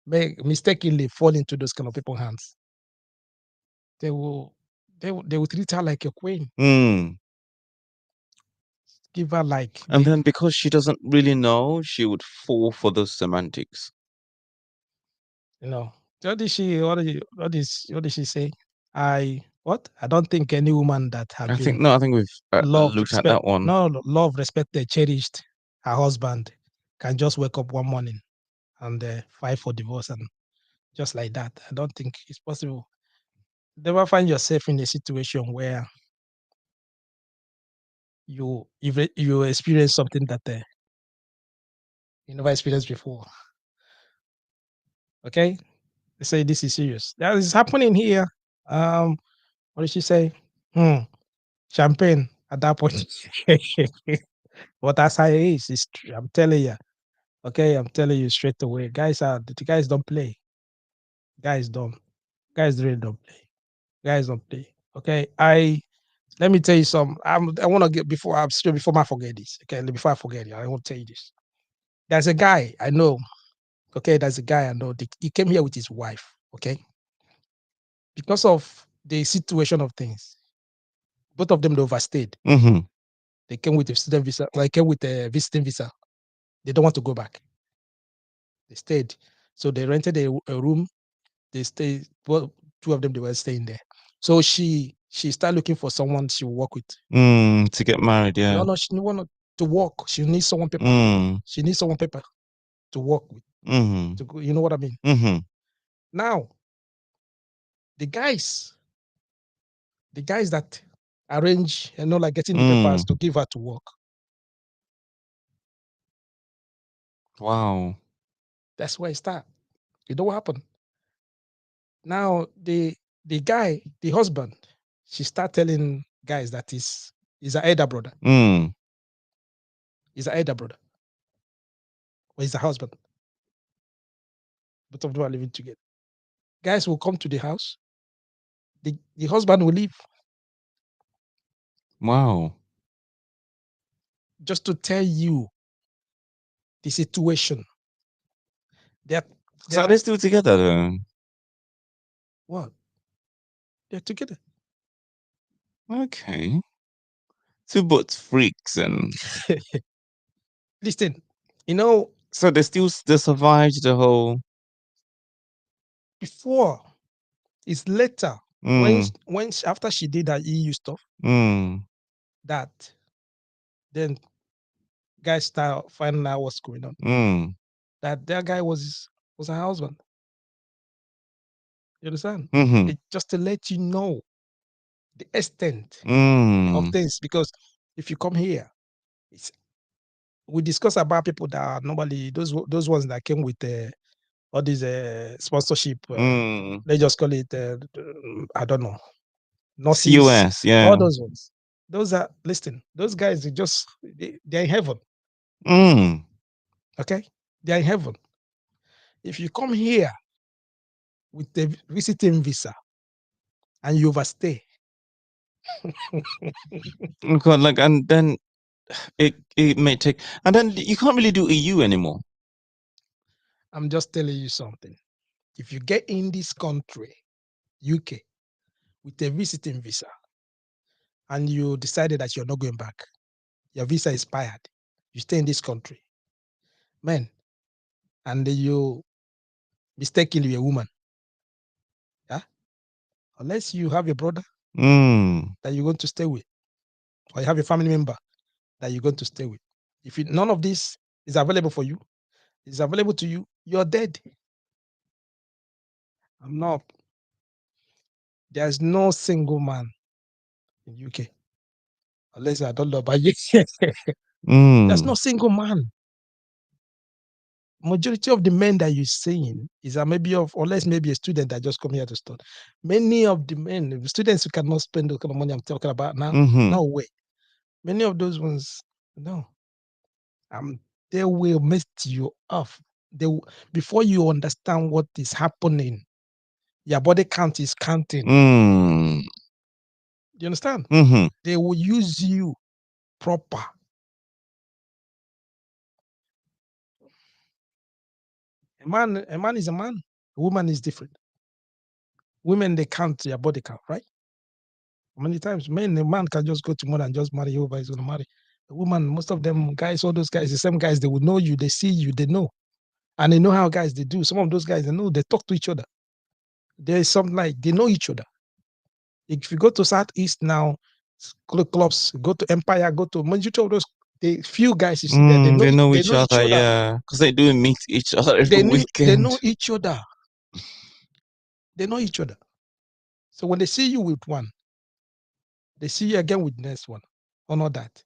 may mistakenly fall into those kind of people's hands. They will they will treat her like a queen, Mm. give her like And they then because she doesn't really know, she would fall for those semantics. you know. What did she say? I don't think any woman that have been I think we've loved, looked at that one. love, respected, cherished her husband can just wake up one morning and fight for divorce and just like that. I don't think it's possible. Never find yourself in a situation where you experience something that you never experienced before. Okay, they say this is serious. That is happening here. What did she say? Champagne at that point. But that's how it is. It's true. I'm telling you. Okay, I'm telling you straight away. The guys don't play. Guys don't. Guys really don't play. Guys don't play. Okay. Let me tell you some. I want to get before I'm still before I forget this. Okay, before I forget it, I want to tell you this. There's a guy I know. Okay, there's a guy I know. He came here with his wife. Okay, because of the situation of things, both of them they overstayed. Mm-hmm. They came with a student visa. Like came with a visiting visa. They don't want to go back. They stayed. So they rented a room. They stayed. Well, two of them they were staying there. So she started looking for someone she will work with. To get married, yeah. No, she didn't want to work. She needs someone paper. Mm. She needs someone paper to work with. Mm-hmm. To go, you know what I mean? Mm-hmm. Now the guys, that arrange, like getting the papers Mm. to give her to work. Wow. That's where it start. You know what happened? Now the guy, the husband, she start telling guys that is her elder brother. Mm. Is her elder brother. Or is her husband. Both of them are living together. Guys will come to the house. The husband will leave Wow. just to tell you the situation. They're So are they're they still together though? what? They're together. Okay. Two but freaks and Listen, so they survived the whole before it's later mm, after she did that EU stuff mm, that then guys start finding out what's going on. mm, That guy was her husband. You understand? mm-hmm, It just to let you know the extent of mm, things. Because if you come here, it's we discuss about people that are normally those ones that came with all these sponsorship. mm, They just call it I don't know. nurses, COS, all yeah. those ones. Those are, listen, those guys, they're in heaven. Mm. Okay? They're in heaven. If you come here with a visiting visa and you overstay, Oh God, like, and then it may take, and then you can't really do EU anymore. I'm just telling you something. If you get in this country, UK, with a visiting visa, and you decided that you're not going back, your visa expired, you stay in this country, man, and you mistakenly a woman, yeah, unless you have a brother Mm. that you're going to stay with, or you have a family member that you're going to stay with. If none of this is available for you, is available to you, you're dead. I'm not. There's no single man in UK, unless I don't know about you. There's no Mm. single man. Majority of the men that you're seeing is maybe unless maybe a student that just come here to study. Many of the men, the students who cannot spend the kind of money I'm talking about now, Mm-hmm. no way. Many of those ones, no. They will mess you off. Before you understand what is happening, your body count is counting. Mm. You understand? Mm-hmm. They will use you proper. A man is a man. A woman is different. Women, they count their body count, right? Many times, a man can just go to more than just marry whoever he's going to marry. A woman, most of them guys, all those guys, the same guys, they will know you, they see you, they know. And they know how guys they do. Some of those guys, they know, they talk to each other. There is something like they know each other. If you go to Southeast now, clubs, go to Empire, go to majority of those, the few guys you see there, They know they each know each other, other. yeah, because they do meet each other every They weekend. know each other. They know each other. So when they see you with one, they see you again with the next one. Honor that.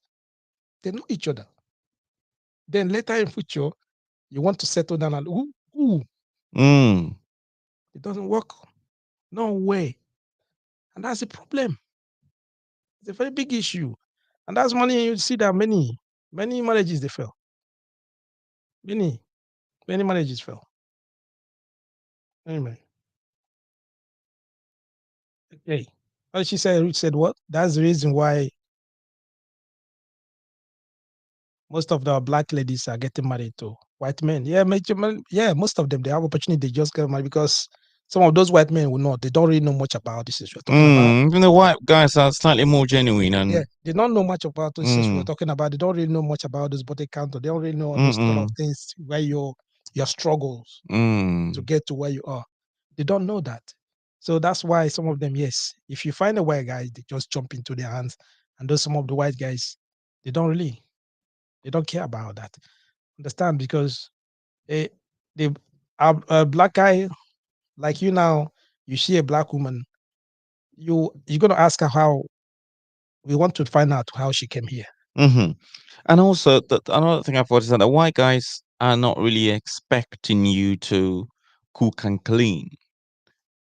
They know each other. Then later in future, you want to settle down and Mm. it doesn't work. No way. And that's a problem. It's a very big issue. And that's money you see that many marriages they fail. Many marriages fail. Anyway. Okay. As she said, Ruth said what? That's the reason why most of the black ladies are getting married to white men. Yeah, most of them they have opportunity, they just get married because some of those white men will not, they don't really know much about this issue we're talking about. Even the white guys are slightly more genuine Yeah, and they don't know much about those things we're mm, talking about. They don't really know much about this body count. They don't really know all those lot of mm-mm, things where your struggles to mm, get to where you are. They don't know that. So that's why some of them, yes, if you find a white guy, they just jump into their hands. And those some of the white guys, they don't care about that. Understand? Because a a black guy like you now, you see a black woman, you're gonna ask her how. We want to find out how she came here. mm-hmm. And also, another thing I've noticed is that the white guys are not really expecting you to cook and clean.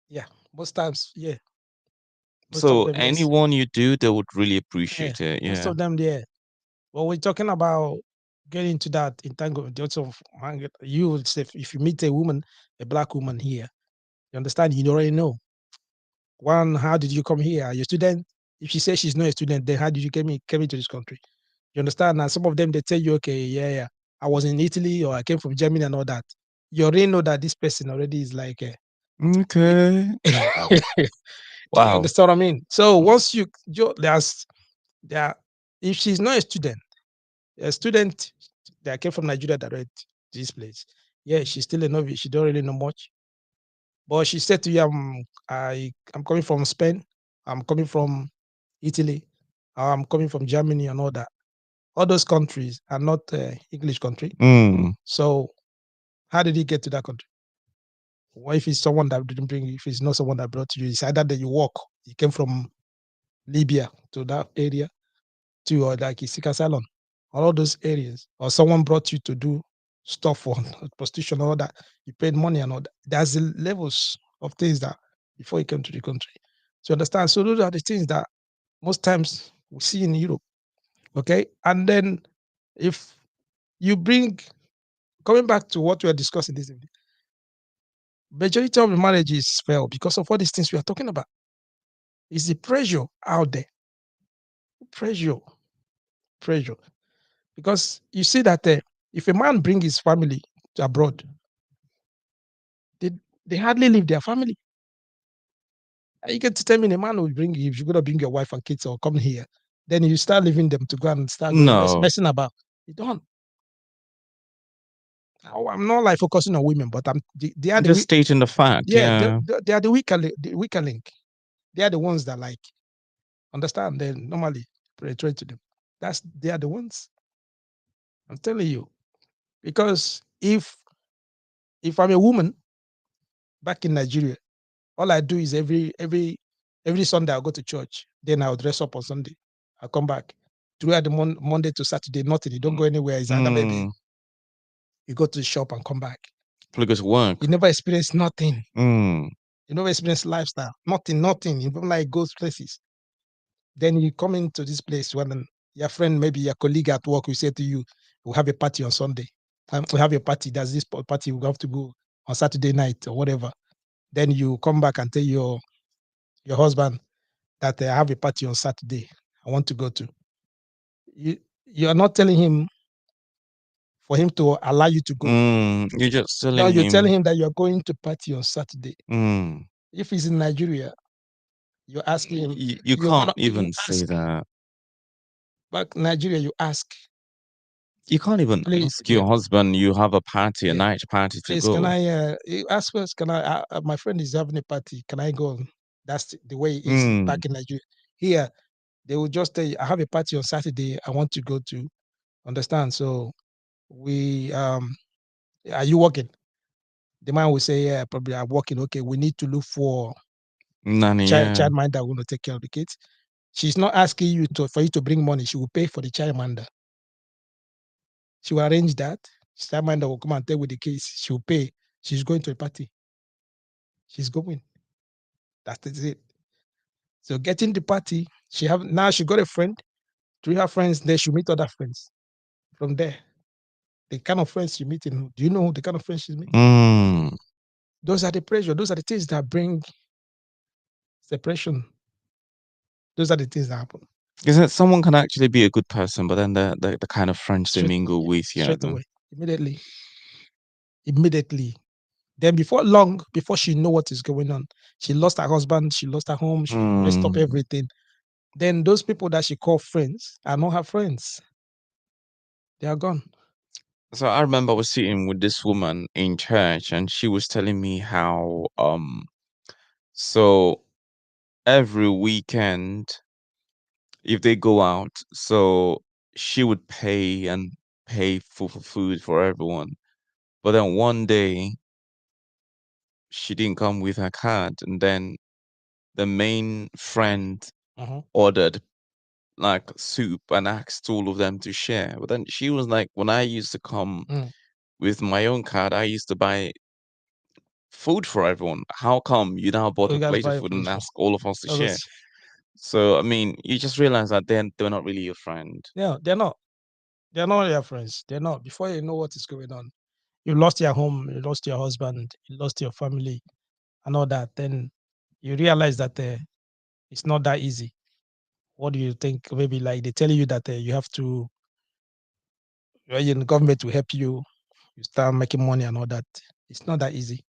Yeah, most times, yeah, most of So them, yes. anyone you do, they would really Yeah, appreciate it. most Yeah. of them, yeah. But we're talking about getting into that entanglement. You would say if you meet a woman, a black woman here, you understand, you already know. One, how did you come here? Are you a student? If she says she's not a student, then how did you came into this country? You understand? And some of them they tell you, okay, yeah, I was in Italy or I came from Germany and all that. You already know that this person already is like Okay. do you Wow. understand what I mean? So once there, if she's not a student that came from Nigeria that read this place, yeah, she's still a novice. She don't really know much. But she said to you, I'm coming from Spain, I'm coming from Italy, I'm coming from Germany and all that. All those countries are not English country. Mm, So how did he get to that country? What if it's someone that didn't bring you? If it's not someone that brought you, it's either that you walk, you came from Libya to that area to like Isika Salon, all those areas, or someone brought you to do stuff for prostitution, all that. You paid money and all that. There's the levels of things that before you came to the country. So you understand? So those are the things that most times we see in Europe. Okay. And then if you bring, coming back to what we are discussing this evening, majority of the marriages fail because of all these things we are talking about. Is the pressure out there. Pressure, pressure. Because you see that if a man bring his family to abroad, they, they hardly leave their family. You get to tell me a man will bring you, if you're gonna bring your wife and kids or come here, then you start leaving them to go and start going No, messing about. You don't. I'm not like focusing on women, but they are the just stating the fact. yeah, Yeah. they are the weaker link. They are the ones that like understand. They normally penetrate to them. They are the ones. I'm telling you, because if I'm a woman back in Nigeria, all I do is every Sunday I'll go to church. Then I'll dress up on Sunday. I'll come back. Throughout the Monday to Saturday, nothing. You don't go anywhere. It's either maybe Mm. you go to the shop and come back. Probably go to work. You never experience nothing. Mm. You never experience lifestyle. Nothing. You don't like go places. Then you come into this place when your friend, maybe your colleague at work, will say to you, "We have a party on Sunday. We have a party. There's this party. We have to go on Saturday night or whatever." Then you come back and tell your husband that I have a party on Saturday. I want to go to. You are not telling him for him to allow you to go. You're just No, telling you're him. telling him that you're going to party on Saturday. Mm. If he's in Nigeria, you're asking him. You You're can't gonna you even say ask. that. Back Nigeria, you ask. You can't even Please, ask yeah, your husband you have a party, a yeah. night party to Please, can go. I? You ask first. Can I? My friend is having a party. Can I go? That's the way it is Mm. back in Nigeria. Here, they will just tell you, "I have a party on Saturday. I want to go to." Understand? So we are you working? The man will say, "Yeah, probably I'm working." Okay, we need to look for Nanny, yeah. child minder who will take care of the kids. She's not asking you for you to bring money. She will pay for the child minder. She will arrange that. Child minder will come and take with the kids. She will pay. She's going to a party. She's going. That's it. So getting the party, she got a friend. Through her friends, then she meet other friends. From there, the kind of friends she meeting. Do you know the kind of friends she's meeting? Mm. Those are the pressure. Those are the things that bring separation. Those are the things that happen. Is that someone can actually be a good person, but then the kind of friends they Straight, mingle yeah, with, yeah. straight away, immediately. Then before long, before she know what is going on, she lost her husband, she lost her home, she messed up Mm. everything. Then those people that she called friends are not her friends. They are gone. So I remember I was sitting with this woman in church, and she was telling me how so every weekend if they go out, so she would pay and pay for food for everyone. But then one day she didn't come with her card, and then the main friend Uh-huh. ordered like soup and asked all of them to share. But then she was like, when I used to come Mm. with my own card, I used to buy food for everyone. How come you now bought We a gotta plate of buy food food and for ask all of us to share? others. So I mean, you just realize that they're not really your friend. Yeah, they're not. They're not your friends. They're not. Before you know what is going on, you lost your home, you lost your husband, you lost your family, and all that. Then you realize that it's not that easy. What do you think? Maybe like they tell you that you have to, the government to help you, you start making money and all that. It's not that easy.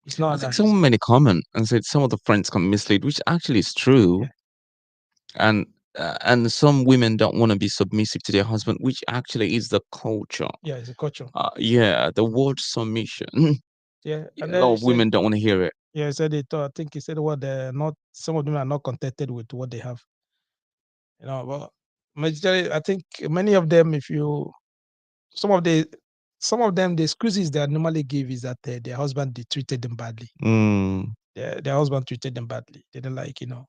It's I not think that easy. someone made a comment and said some of the friends can mislead, which actually is true. Yeah, And some women don't want to be submissive to their husband, which actually is the culture. yeah, it's a culture. Yeah, the word submission. Yeah, Yeah, and a then lot he of said, women don't want to hear it. yeah, he said they thought, I think he said what they're not. Some of them are not contented with what they have. But majority, I think many of them, if you some of the some of them, the excuses they normally give is that their husband they treated them badly. Mm. Their husband treated them badly. They didn't like, you But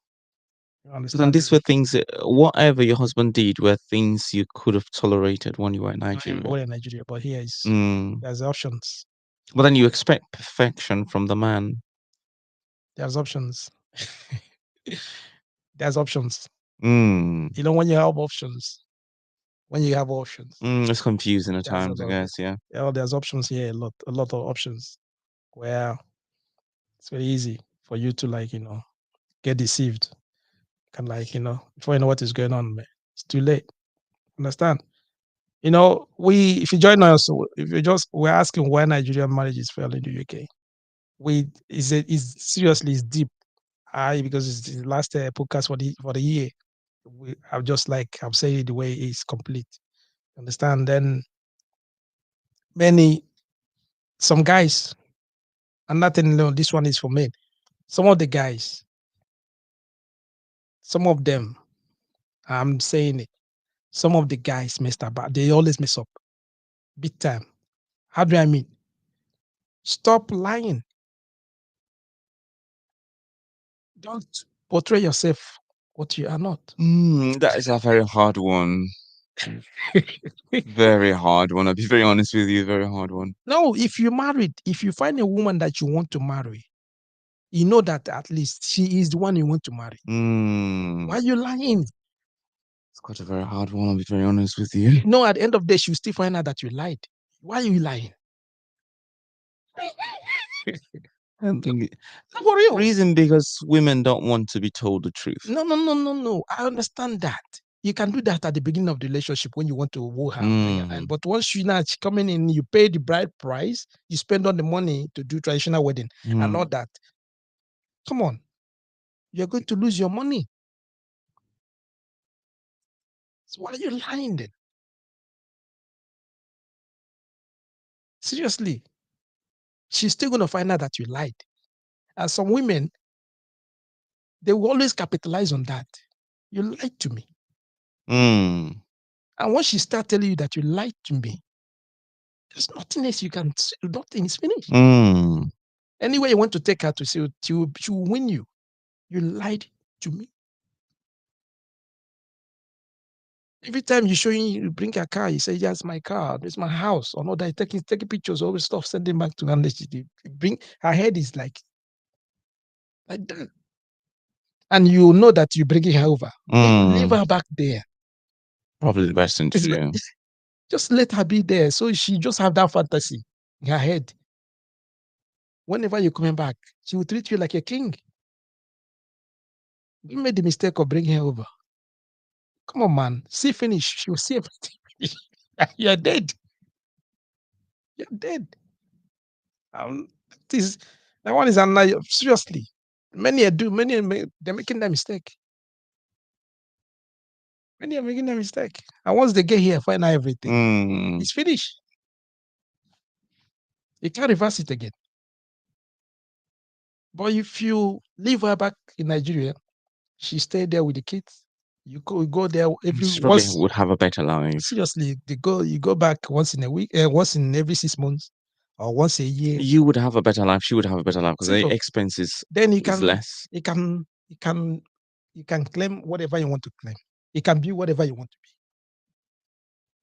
then understand these maybe were things, whatever your husband did, were things you could have tolerated when you were in Nigeria. when in Nigeria, but here is Mm. there's options. But then you expect perfection from the man. There's options. There's options. Mm. You know, when you have options, It's confusing at there's a times, I lot. guess. Yeah. There's options here, a lot of options where it's very easy for you to get deceived. Can before you know what is going on, man, it's too late. Understand? If you join us, we're asking why Nigerian marriages fail in the UK. Is seriously it's deep. Because it's the last podcast for the year. I'm saying it the way it's complete. Understand? Then some guys, and nothing. This one is for men. Some of the guys, some of them, I'm saying it. Some of the guys messed up. They always mess up, big time. How do I mean? Stop lying. Don't portray yourself what you are not. That is a very hard one. Very hard one. I'll be very honest with you. Very hard one. No, if you find a woman that you want to marry, you know that at least she is the one you want to marry. Why are you lying? It's quite a very hard one. I'll be very honest with you. No, at the end of the day, she'll still find out that you lied. Why are you lying? I don't think For real. reason because women don't want to be told the truth. No. I understand that. You can do that at the beginning of the relationship when you want to woo her, bring her in. But once she coming in, you pay the bride price, you spend all the money to do traditional wedding and all that. Come on, you're going to lose your money. So why are you lying then? Seriously, she's still going to find out that you lied. And some women, they will always capitalize on that. You lied to me. And once she start telling you that you lied to me, there's nothing else you can say. Nothing is finished. Anyway, you want to take her to see, she will win you. You lied to me. Every time you bring a car, you say, yes, my car, this is my house. Or not that taking pictures, all this stuff, sending back to her. And she bring her head is like that. And you know that you're bringing her over. Leave her back there. Probably the best thing to do. Just let her be there. So she just have that fantasy in her head. Whenever you're coming back, she will treat you like a king. You made the mistake of bringing her over. Come on, man. See finish. She will see everything. You're dead. You're dead. That one is seriously. Many they're making that mistake. Many are making that mistake. And once they get here, find out everything. It's finished. You can't reverse it again. But if you leave her back in Nigeria, she stayed there with the kids. You go there She probably would have a better life. Seriously, you go back once in a week, once in every 6 months, or once a year. You would have a better life. She would have a better life because the expenses then is less. You can claim whatever you want to claim. You can be whatever you want to be.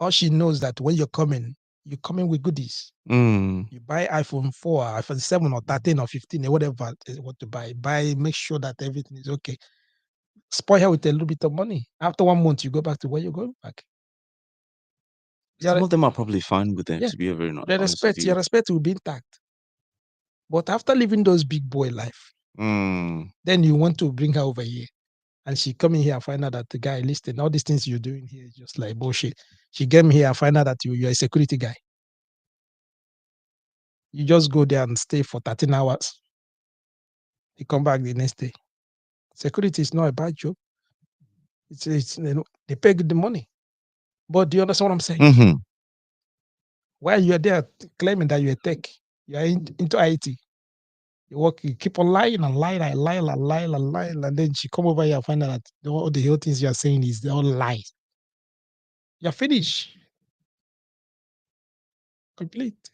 All she knows that when you're coming with goodies. You buy iPhone 4, iPhone 7 or 13 or 15 or whatever you want to buy. Make sure that everything is okay. Spoil her with a little bit of money. After 1 month, you go back to where you're going back. Some of them are probably fine with it, to be very honest with you. Your respect will be intact. But after living those big boy life, then you want to bring her over here. And she come in here and find out that the guy, listen, all these things you're doing here is just like bullshit. She came here and find out that you're a security guy. You just go there and stay for 13 hours. You come back the next day. Security is not a bad job. It's they pay good the money. But do you understand what I'm saying? While you're there claiming that you're a tech, you're into IT, you keep on lying and lying, and then she come over here and find out that all the whole things you're saying is all lies. You're finished. Complete.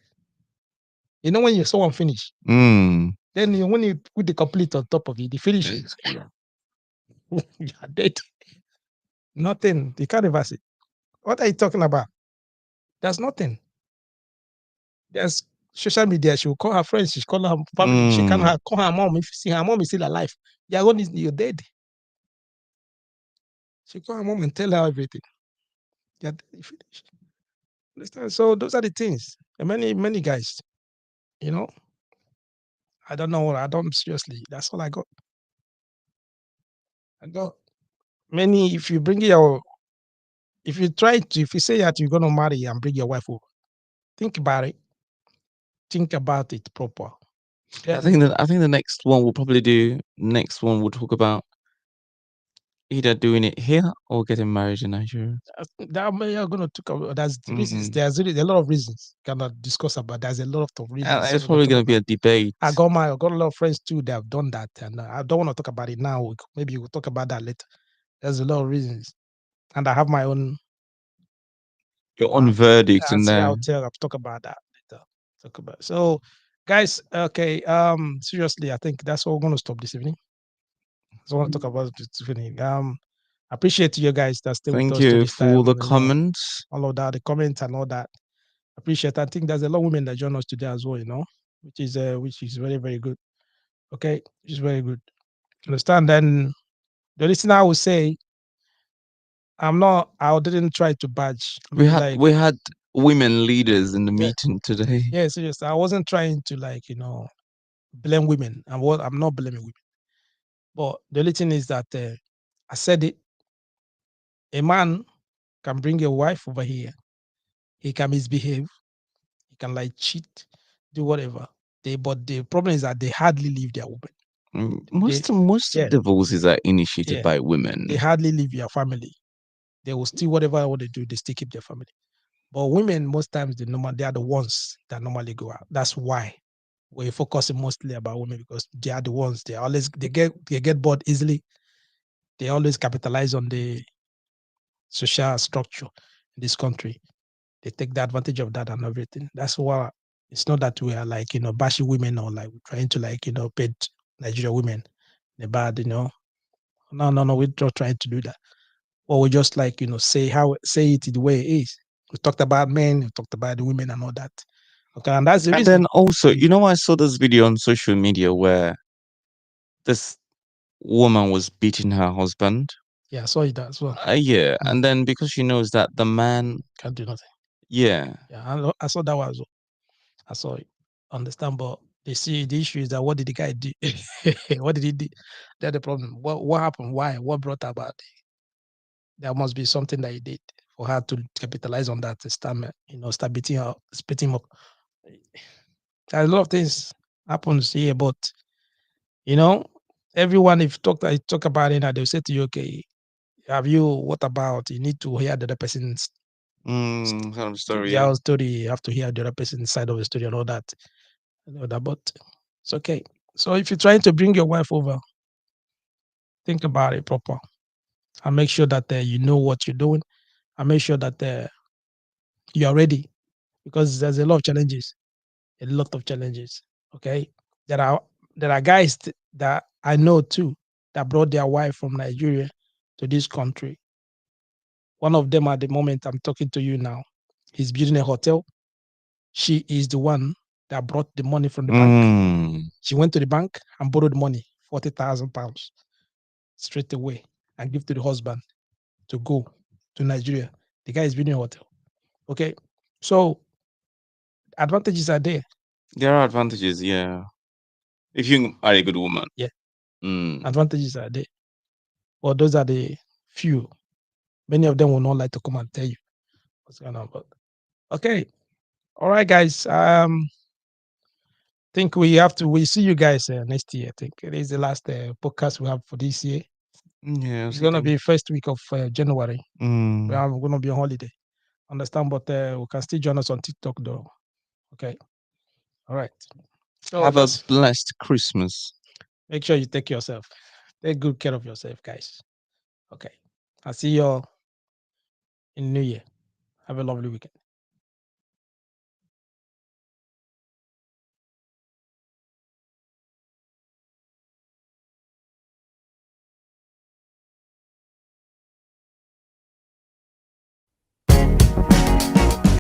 You know when you're someone finished, then when you put the complete on top of it, the finish is you're dead. Nothing. You can't reverse it. What are you talking about? There's nothing. There's social media. She will call her friends. She call her family. She can call her mom. If you see her mom is still alive, you're dead. She call her mom and tell her everything. Yeah, you finish. Understand? So those are the things. And many guys, you know, I don't know. I don't seriously. That's all I got. I got many. If you bring your, if you try to, if you say that you're gonna marry and bring your wife over, think about it. Think about it proper. I think the next one we'll probably do. Next one we'll talk about either doing it here or getting married in Nigeria. That we are going to talk about. There's reasons. Mm. There's really a lot of reasons cannot discuss about. There's a lot of reasons. It's We're going probably to talk going to be about. a debate. I got a lot of friends too that have done that, and I don't want to talk about it now. Maybe we'll talk about that later. There's a lot of reasons, and I have my own. Your own verdict I'll in see. there. I'll talk about that later. Talk about. So, guys. Okay. Seriously, I think that's all we're going to stop this evening. So I want to talk about this evening. Appreciate you guys that stay with Thank us to you this for time. the comments. All of that, the comments and all that. Appreciate. I think there's a lot of women that join us today as well. Which is very very good. Okay, which is very good. Understand? Then the listener I would say, I didn't try to badge. We had women leaders in the Yeah, meeting today. yeah, seriously. I wasn't trying to blame women. I'm not blaming women. But the only thing is that I said it. A man can bring a wife over here. He can misbehave. He can cheat, do whatever. But the problem is that they hardly leave their woman. Most Yeah, divorces are initiated yeah. by women. They hardly leave their family. They will still whatever what they do, they still keep their family. But women, most times they are the ones that normally go out. That's why we're focusing mostly about women, because they are the ones they get bored easily. They always capitalize on the social structure in this country. They take the advantage of that and everything. That's why it's not that we are bashing women, or trying to paint Nigerian women the bad. No, no. We're not trying to do that. Or we just say it the way it is. We talked about men, we talked about the women and all that. Okay, and that's the And reason. then also, I saw this video on social media where this woman was beating her husband. Yeah, I saw it as well. Yeah, and then because she knows that the man Can't do nothing. Yeah. Yeah, I saw that one as well. I saw it. Understand, but the issue is that what did the guy do? What did he do? That's the problem. What happened? Why? What brought about it? There must be something that he did for her to capitalize on that to start, start beating her, spitting him up. There's a lot of things happens here, but everyone, if talk about it, and they'll say to you, okay, what about, you need to hear the other person's Kind of story, their yeah. story. You have to hear the other person's side of the story and all that. But it's okay. So if you're trying to bring your wife over, think about it proper and make sure that you know what you're doing, and make sure that you are ready, because there's a lot of challenges. A lot of challenges. Okay, there are guys that I know too that brought their wife from Nigeria to this country. One of them, at the moment I'm talking to you now, he's building a hotel. She is the one that brought the money from the bank. She went to the bank and borrowed money, £40,000 straight away, and give to the husband to go to Nigeria. The guy is building a hotel. Okay, so advantages are there. There are advantages, yeah. If you are a good woman. Yeah. Advantages are there. Well, those are the few. Many of them will not like to come and tell you what's going on. But okay. All right, guys. Think we see you guys next year. I think it is the last podcast we have for this year. Yeah, it's gonna be first week of January. We're gonna be on holiday. Understand, but we can still join us on TikTok though. Okay. All right. So have a blessed Christmas. Make sure you take yourself. Take good care of yourself, guys. Okay. I'll see you all in New Year. Have a lovely weekend.